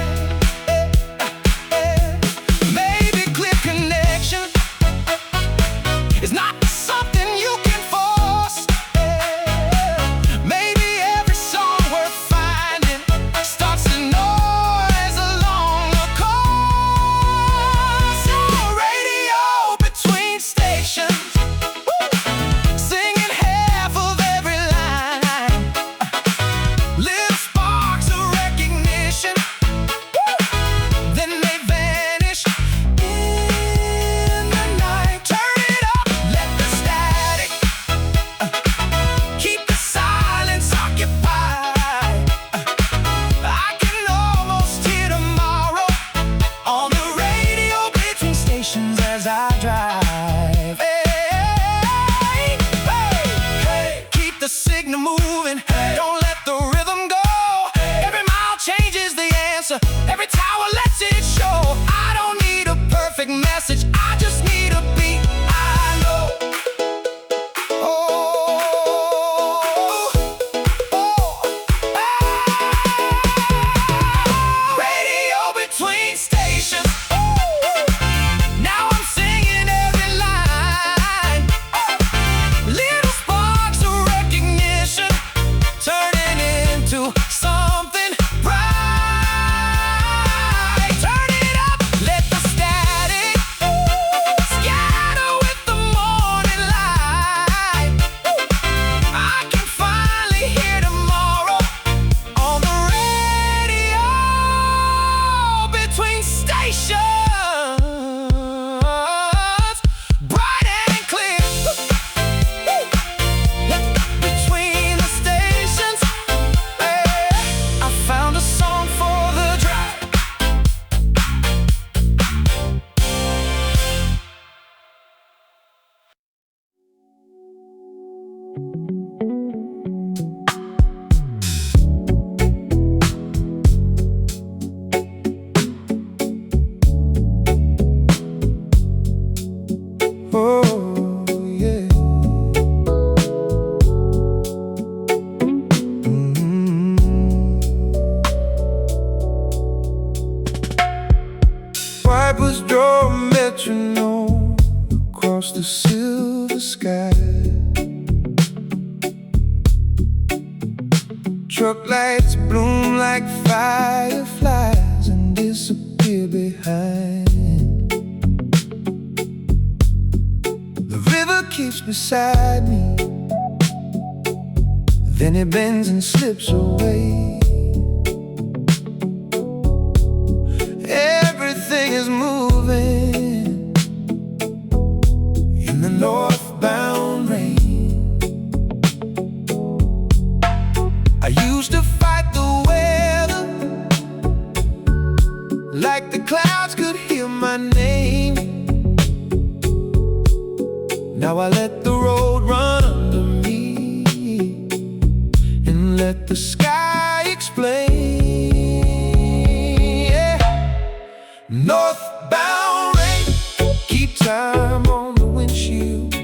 Maybe clear connection is not something you can force. Maybe every song worth finding starts a noise along the course. So radio between stations, singing half of every line. Little sparks of recognition, then they vanish in the night. Turn it up, let the static keep the silence occupied. I can almost hear tomorrow on the radio between stations as I drive. Hey, hey, hey. Keep the signal moving, don't let the rhythm go. Every mile changes the answer, every tower lets it show. I don't need a perfect message, I just need a beat I know. Oh, radio between stations. Now I'm singing every line. Little sparks of recognition turning into something bright. Turn it up, let the static scatter with the morning light. I can finally hear tomorrow on the radio between stations, bright and clear. Between the stations, I found a song for the drive. Oh, yeah. Wipers draw a metronome across the silver sky. Truck lights bloom like fireflies and disappear behind. The river keeps beside me, then it bends and slips away. Everything is moving in the northbound rain. Now I let the road run under me and let the sky explain. Yeah. Northbound rain, keep time on the windshield.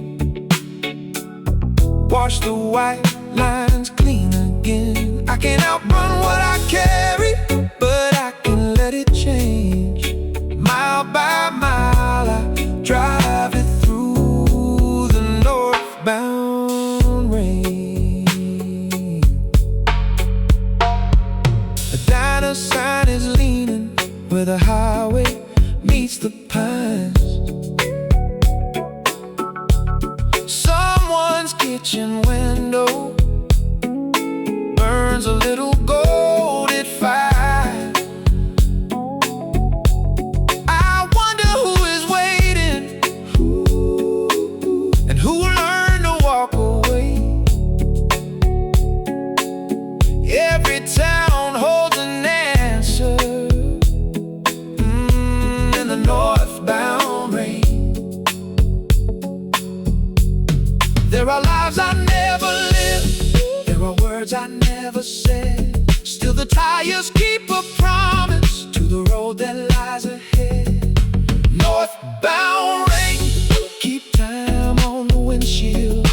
Wash the white lines clean again. I can't outrun what I carry, but I can let it change. Mile by mile I drive it through the northbound rain. A diner sign is leaning where the highway meets the pines. Someone's kitchen window burns a little golden fire. I wonder who is waiting and who will learn to walk away. Every town holds an answer in the northbound rain. There are lives I never lived, there are words I never said. Still the tires keep a promise to the road that lies ahead. Northbound rain, keep time on the windshield.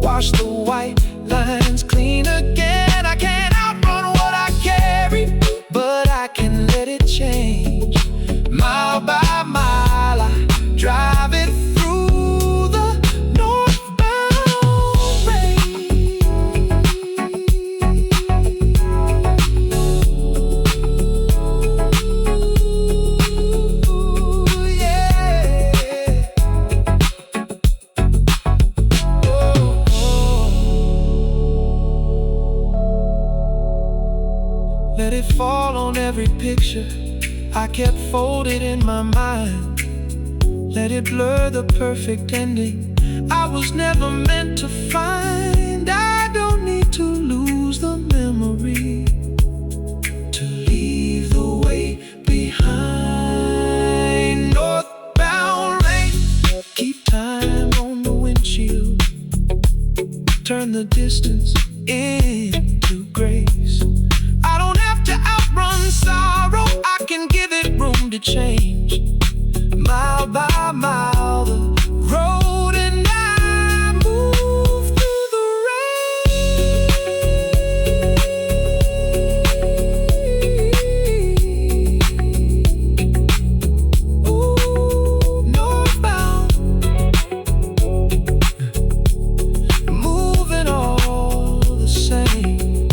Wash the white lines clean again. I can't outrun what I carry, but I can let it change. Mile by mile I drive it through the northbound rain. Ooh, yeah. Oh, oh. Let it fall on every picture I kept folded in my mind. Let it blur the perfect ending I was never meant to find. I don't need to lose the memory to leave the weight behind. Northbound rain, keep time on the windshield. Turn the distance into grace. I don't have to outrun sorrow, I can give it room to change. Mile by mile the road and I move through the rain. Ooh, northbound, moving all the same.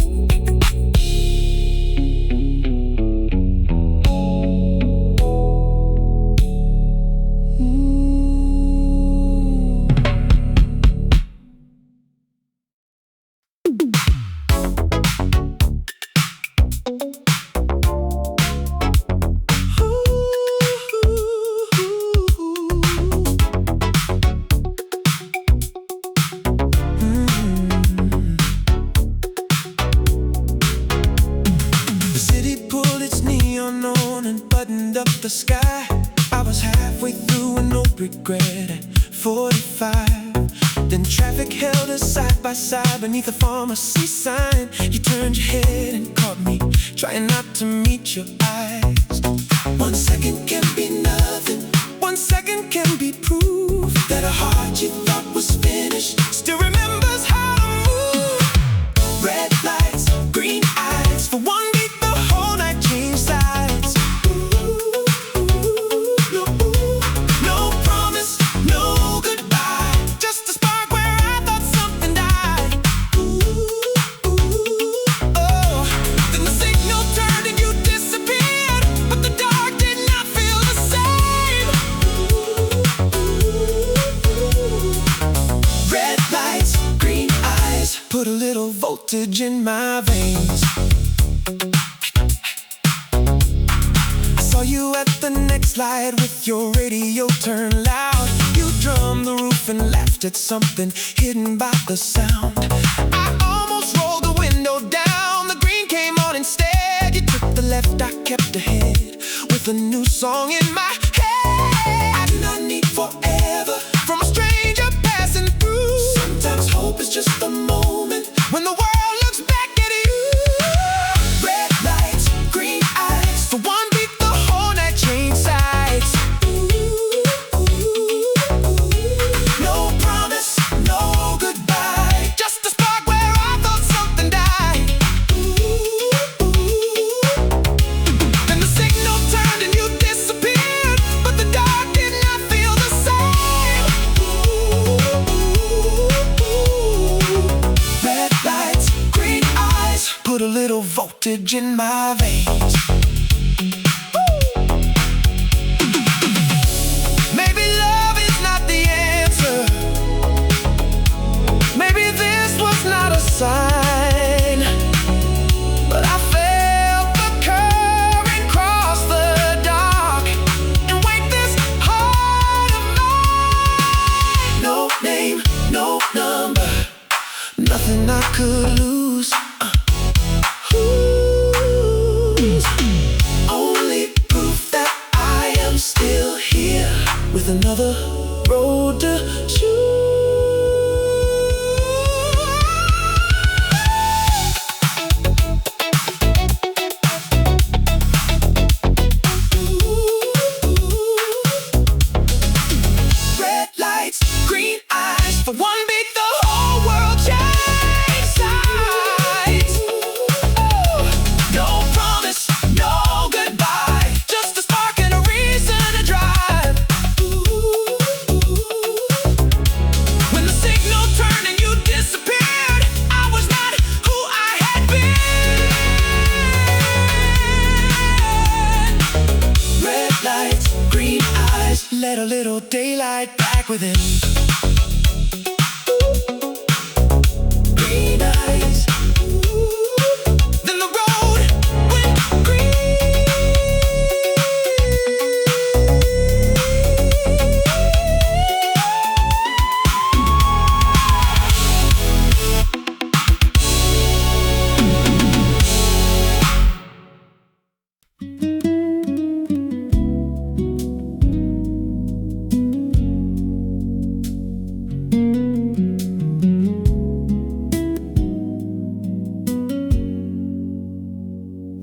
The city pulled its neon on and buttoned up the sky. I was halfway through and no regret at 45. Then traffic held us side by side beneath a pharmacy sign. You turned your head and caught me, trying not to meet your eyes. 1 second can be nothing, 1 second can be proof that a heart you thought was finished still remembers how to move. Red lights, green eyes, for one beat the whole night changed sides. No promise, no goodbye, just a spark where I thought something died. Oh, then the signal turned and you disappeared, but the dark did not feel the same. Red lights, green eyes, put a little voltage in my veins. I saw you at the next light with your radio turned loud. You drummed the roof and laughed at something hidden by the sound. I almost rolled the window down, the green came on instead. You took the left, I kept ahead with a new song in my head. I do not need forever, voltage in my veins. Maybe love is not the answer. Maybe this was not a sign. But I felt the current cross the dark and wake this heart of mine. No name, no number, nothing I could lose. Only proof that I am still here with another road to choose. Red lights, green eyes, for one beat the whole world changed sides. Oh, no promise, no goodbye, just a spark and a reason to drive. When the signal turned and you disappeared, I was not who I had been. Red lights, green eyes, let a little daylight back within. Green eyes, then the road went green.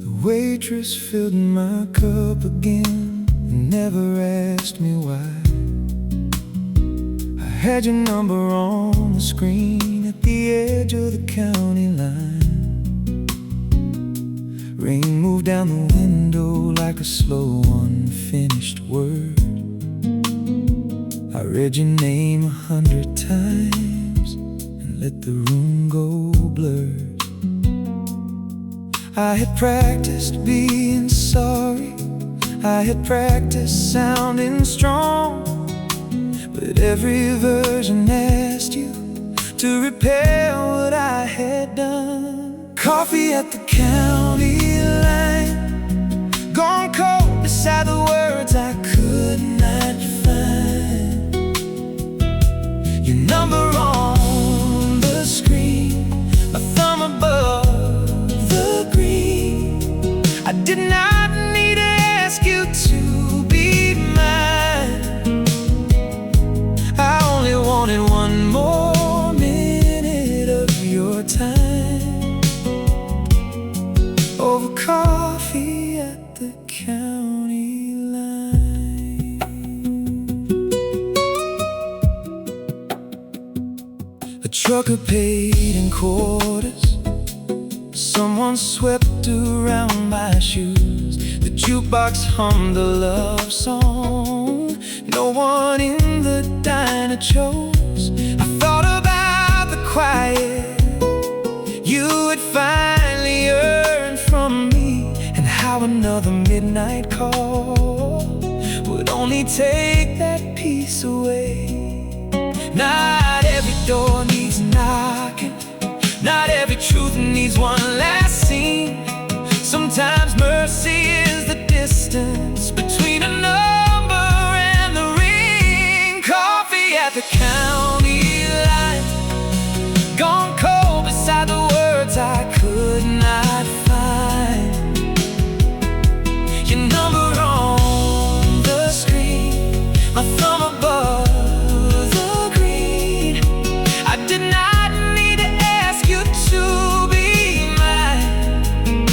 The waitress filled my cup again and never asked me why. I had your number on the screen at the edge of the county line. Rain moved down the window like a slow unfinished word. I read your name 100 times and let the room go blurred. I had practiced being sorry, I had practiced sounding strong, but every version asked you to repair what I had done. Coffee at the county line, gone cold beside the words I could not find. Your number on the screen, my thumb above the green. I did not need to ask you to be mine. I only wanted one more minute of your time over coffee at the county line. A trucker paid in quarters, someone swept around my shoes. The jukebox hummed a love song no one in the diner chose. I thought about the quiet you had finally earned from me, and how another midnight call would only take that peace away. Not every door needs knocking, not every truth needs one last scene. Sometimes mercy is the distance between a number and the ring. Coffee at the county line, gone cold beside the words I could not find. Your number on the screen, my thumb above the green. I did not need to ask you to be mine.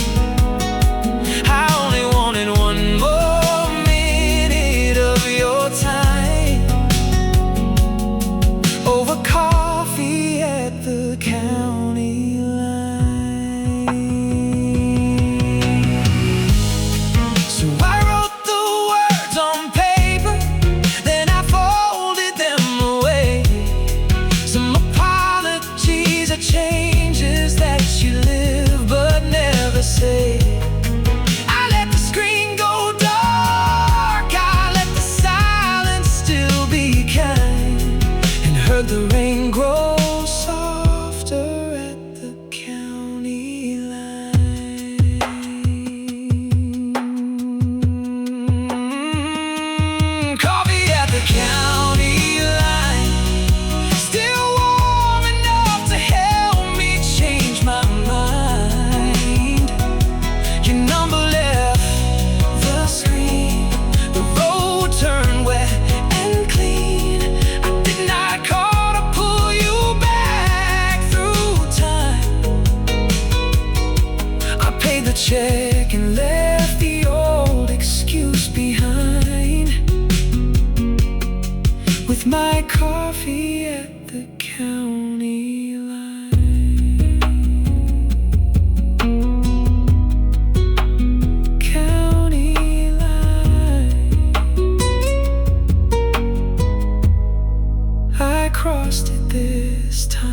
I only wanted one more minute of your time with my coffee at the county line. County line. I crossed it this time.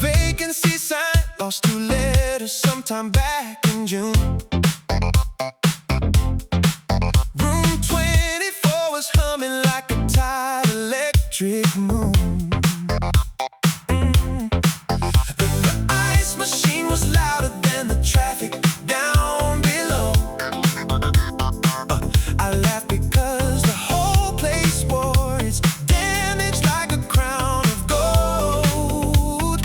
Vacancy sign, lost 2 letters sometime back in June. Room 24 was humming like a tired electric moon. The ice machine was louder than the traffic down below. I laughed because the whole place wore its damage like a crown of gold.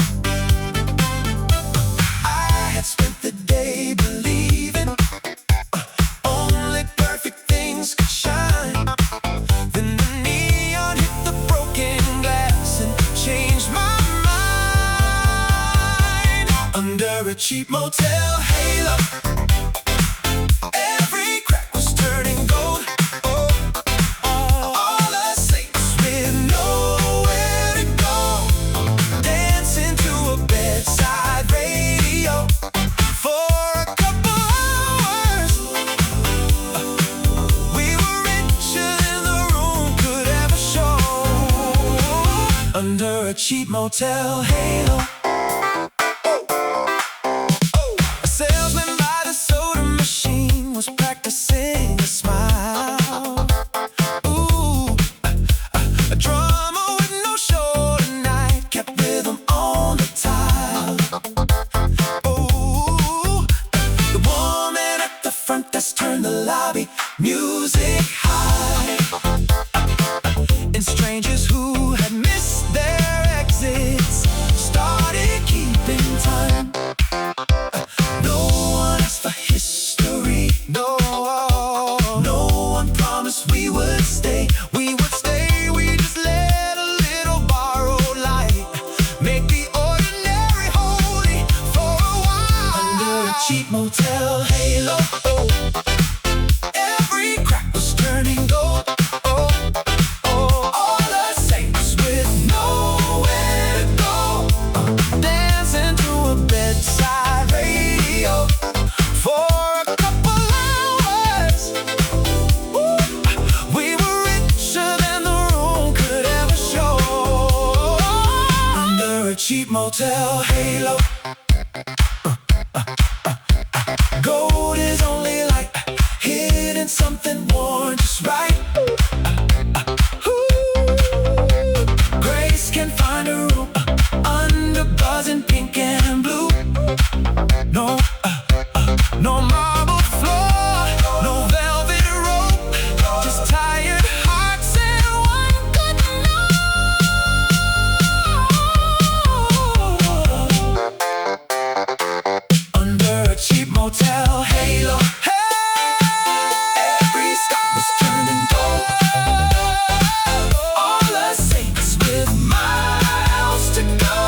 I had spent the day believing only perfect things could shine. Then the neon hit the broken glass and changed my mind. Under a cheap motel halo, every crack was turning gold. All the saints with nowhere to go, dancing to a bedside radio for a couple hours. We were richer than the room could ever show. Under a cheap motel halo, a salesman by the soda machine was practicing a smile. Ooh, a drummer with no show tonight kept rhythm on the tile. Ooh, the woman at the front desk turned the lobby music high. And strangers who had missed their exits started keeping time. No one asked for history. No one promised we would stay. We would stay. We just let a little borrowed light make the ordinary holy for a while. Under a cheap motel halo, every crack was turning gold. All the saints with nowhere to go, dancing to a bedside radio for a couple hours. We were richer than the room could ever show. Under a cheap motel halo, gold is only like hitting something worn just right. Grace can find a room under buzzing pink and blue. No, no marble floor, no velvet rope, just tired hearts and one good note. Under a cheap motel halo, every stop was turning gold. All the saints with miles to go,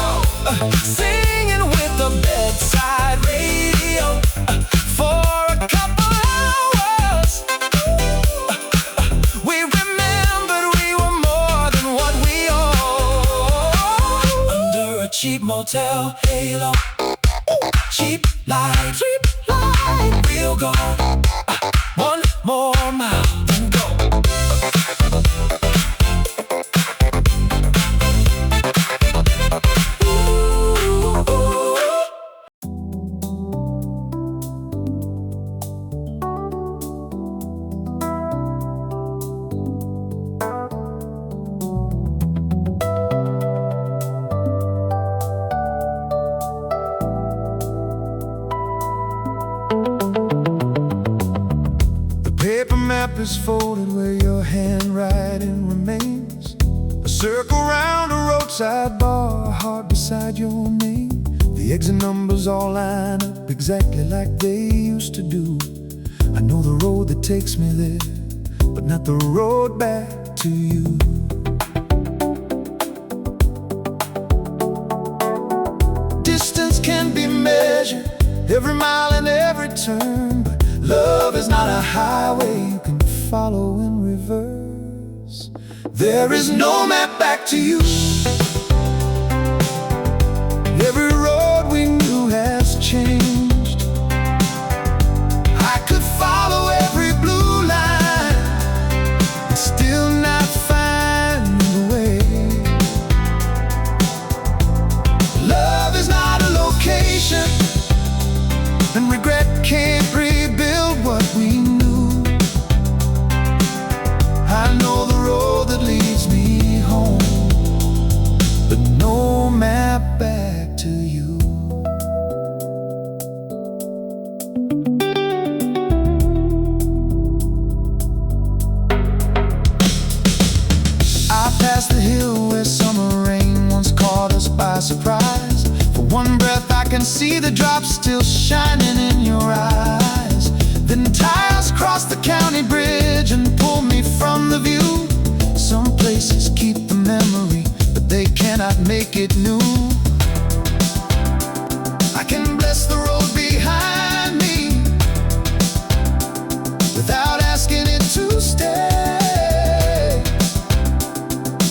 singing with the bedside radio for a couple hours. We remembered we were more than what we owe. Under a cheap motel halo, cheap light, real gold. One more mile to go. map is folded where your handwriting remains. A circle round a road roadside bar, a heart beside your name. The exit numbers all line up exactly like they used to do. I know the road that takes me there, but not the road back to you. Distance can be measured, every mile and every turn, but love is not a highway you can follow in reverse. There is no map back to you. Every road we knew has changed. I could follow every blue line, but still not find the way. Love is not a location, and regret can't rebuild what we knew. I know the road that leads me home, but no map back to you. I passed the hill where summer rain once caught us by surprise. For one breath I can see the drops still shining in your eyes. Then tires cross the county bridge and pull me from the view. Some places keep the memory, but they cannot make it new. I can bless the road behind me without asking it to stay.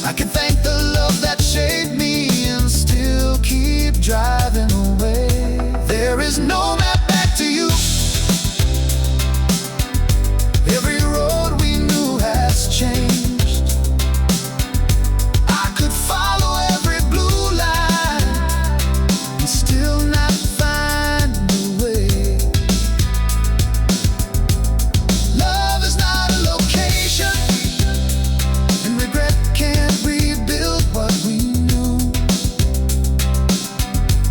I can thank the love that shaped me and still keep driving away. There is no map back to you. Every road we knew has changed. I could follow every blue line and still not find the way. Love is not a location, and regret can't rebuild what we knew.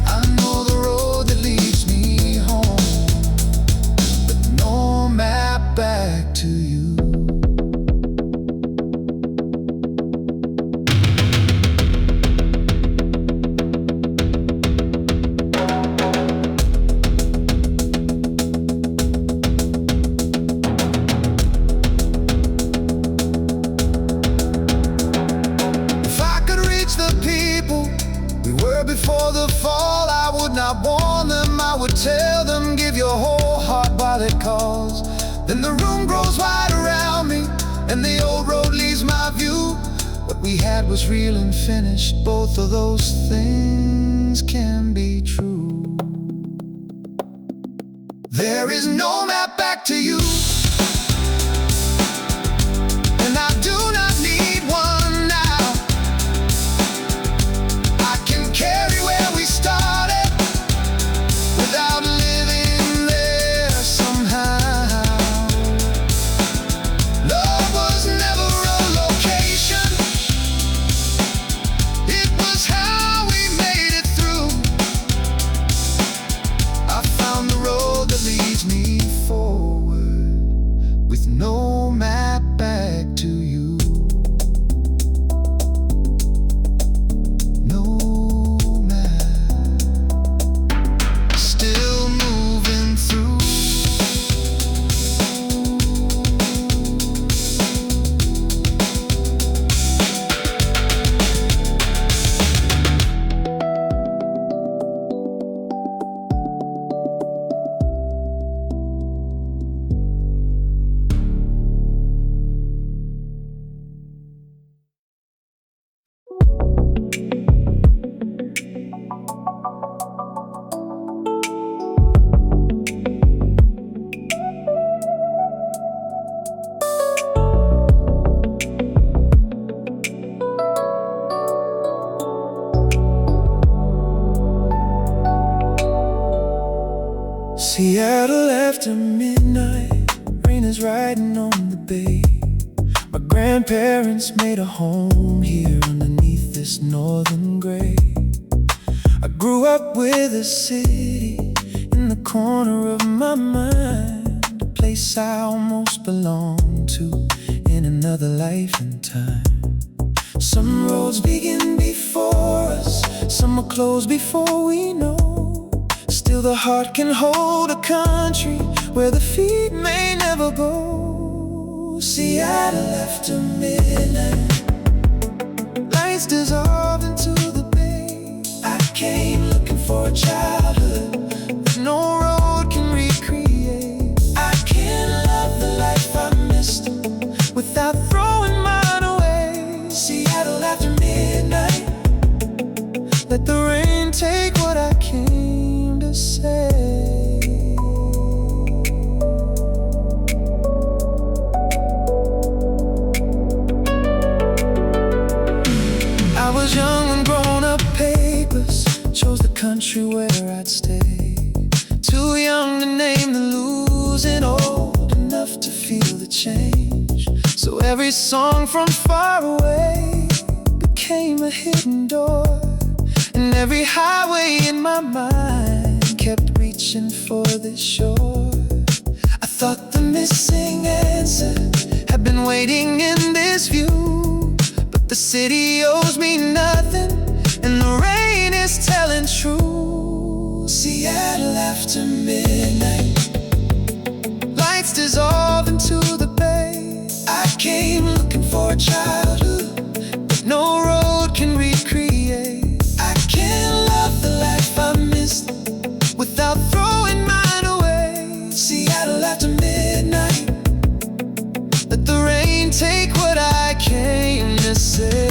I know the road that leads me home, but no map back to you. If I could reach the people we were before the fall, I would not warn them, I would tell them, give your whole heart while it calls. Then the room grows wide around me, and the old road leaves my view. What we had was real and finished, both of those things can be true. There is no map back to you, and I do not need one now. I can carry where we started without living there somehow. Love was never a location, it was how we made it through. I found the road that leads me forward with no map back to you. No map, still moving through. Seattle after midnight, rain is riding on the bay. My grandparents made a home here underneath this northern gray. I grew up with a city in the corner of my mind, a place I almost belonged to in another life and time. Some roads begin before summer close before we know. Still the heart can hold a country where the feet may never go. Seattle after midnight, lights dissolved into the bay. I came looking for a childhood that no road can recreate. I can't love the life I missed without throwing mine away. Seattle after midnight, let the rain take what I came to say. I was young when grown-up papers chose the country where I'd stay. Too young to name the losing, old enough to feel the change. So every song from far away became a hidden door, and every highway in my mind kept reaching for this shore. I thought the missing answer had been waiting in this view, but the city owes me nothing, and the rain is telling true. Seattle after midnight, lights dissolve into the bay. I came looking for a childhood that no road can recreate. I can't love the life I missed without throwing mine away. Seattle after midnight, let the rain take what I came to say.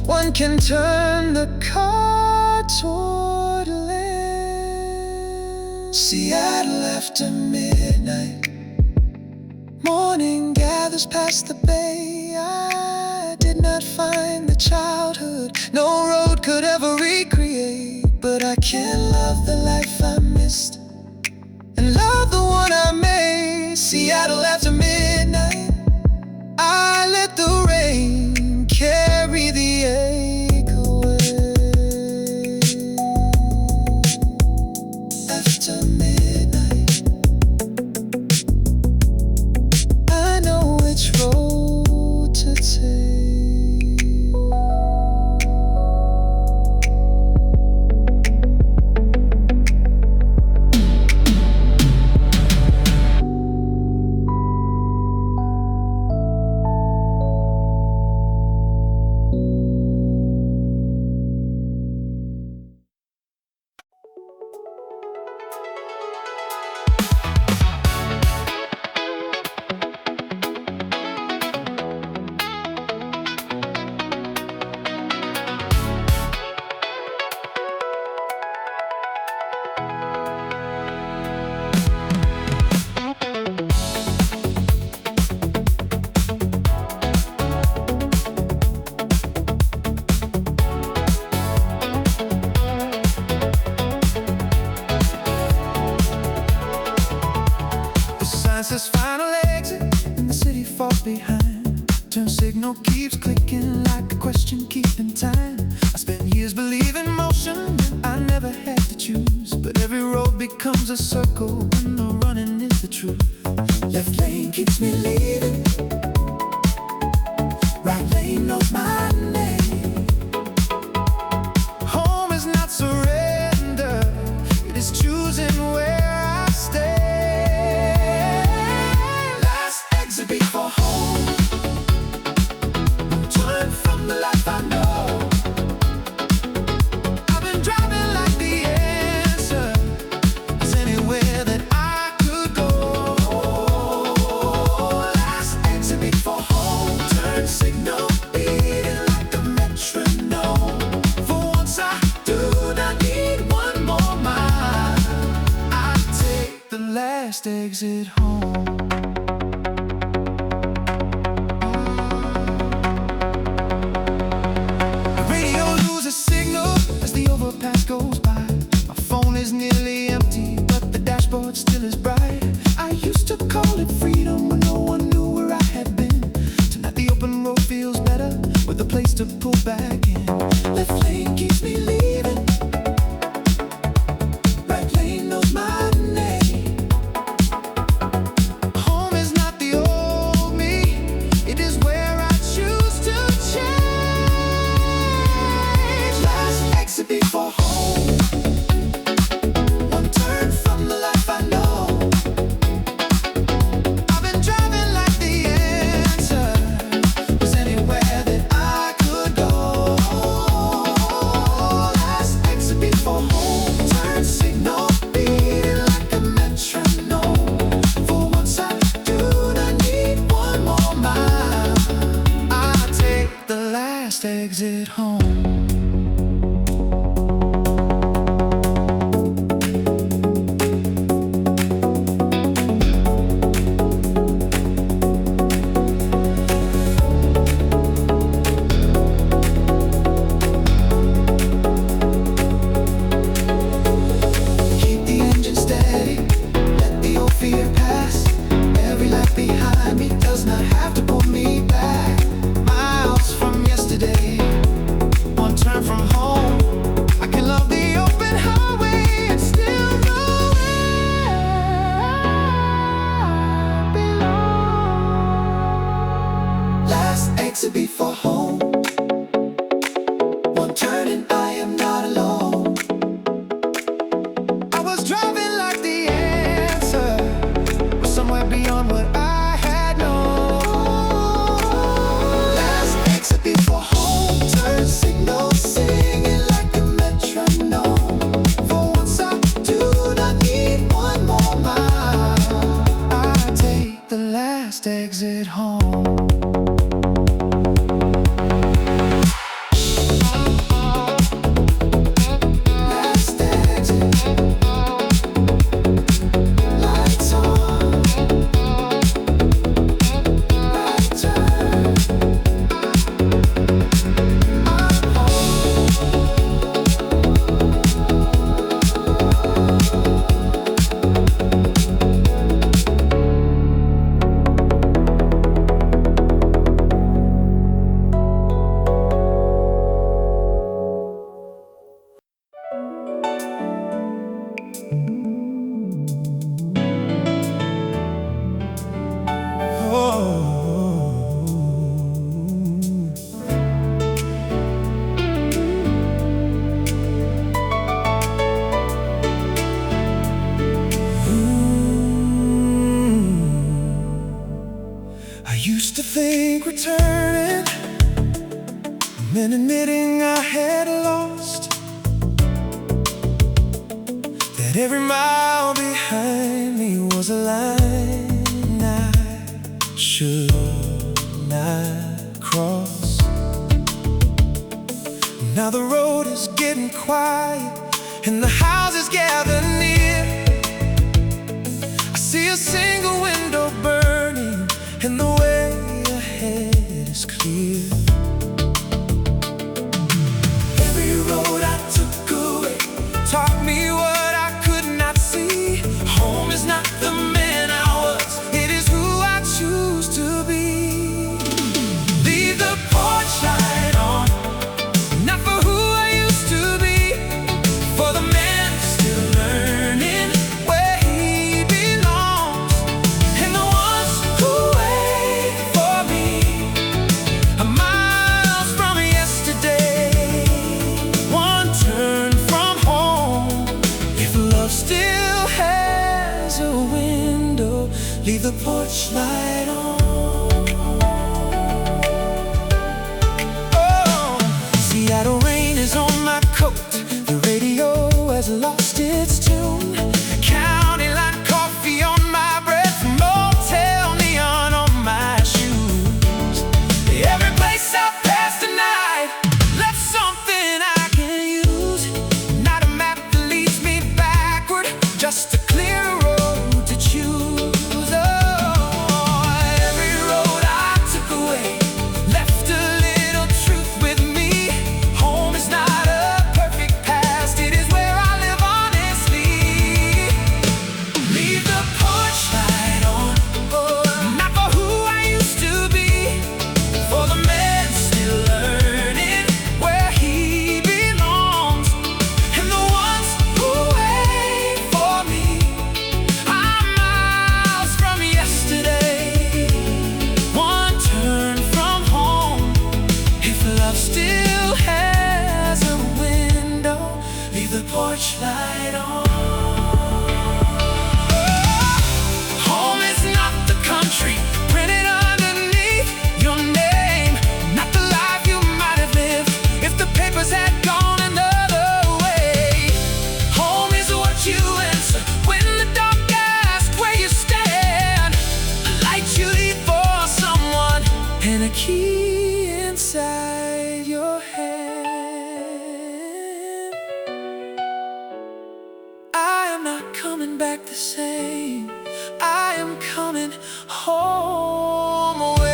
One can turn the car toward land. Seattle after midnight, morning gathers past the bay. I did not find the childhood no road could ever recreate, but I can't love the life I missed and love the one I made. Seattle after midnight, I let the rain carry the ache away. After midnight, I know which road to take. Says final exit and the city falls behind. Turn signal keeps clicking like a question keeping time. I spent years believing motion I never had to choose, but every road becomes a circle when the running is the truth. Left lane keeps me leaving, right lane knows my name. Home is not surrender, it is choosing where I stay. Before home, turn from the life I know. I've been driving like the answer is anywhere that I could go. Last exit before home, turn signal beating like the last exit home. The radio loses signal as the overpass goes by. My phone is nearly empty, but the dashboard still is bright. I used to call it freedom when no one knew where I had been. Tonight the open road feels better, with a place to pull back in. Left lane keeps me leaving, right lane knows my name. Home is not the old me, it is where I choose to change. Last exit before home, one turn from the life I know. I've been driving like the answer was anywhere that I could go. Last exit before home, turn signal beating like a metronome. For once I do not need one more mile, I take the last exit home. Keep the engine steady, let the old fear pass. Every life behind me does not have to pull me back. Miles from yesterday, one turn from home. I can love the open highway and still know where I belong. Last exit before home, one turn and I am not alone. I was driving like the answer was somewhere beyond what I had known. Last exit before home, turn signal singing like a metronome. For once I do not need one more mile, I take the last exit home. Last exit, lights on, right turn, I'm home. I used to think returning meant admitting I had lost, that every mile behind me was a line I should not cross. Now the road is getting quiet and the houses gather near. I see a single window burning and the way ahead is clear. Every road I took away taught me what I could not see. Home is not the man I was, it is who I choose to be. Leave the porch light on, not for who I used to be, for the man still learning where he belongs. And the ones who wait for me are miles from yesterday. One turn from home, if love still has a window, leave the porch light on. Oh, Seattle rain is on my coat, the radio has lost its tune. County line coffee on my breath, motel neon on my shoes. Every place I pass tonight left something I can use. Not a map that leads me backward, just a clear road to choose. coming back the same. I am coming home away.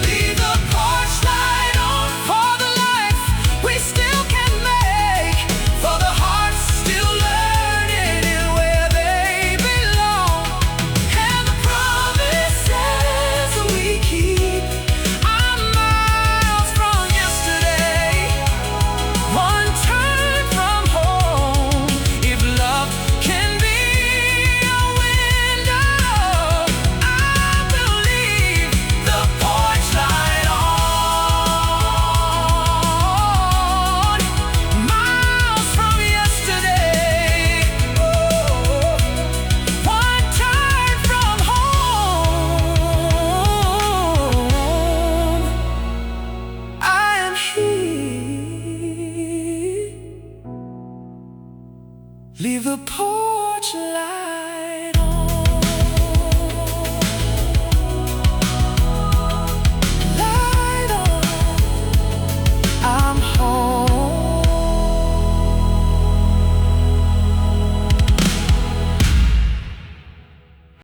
Leave the porch light on for the life we still can make, for the hearts still learning in where they belong, and the promises we keep are miles from yesterday. One turn from home, if love can be a window, I will leave the porch light on. Miles from yesterday. One turn from home, I am here. Leave the porch light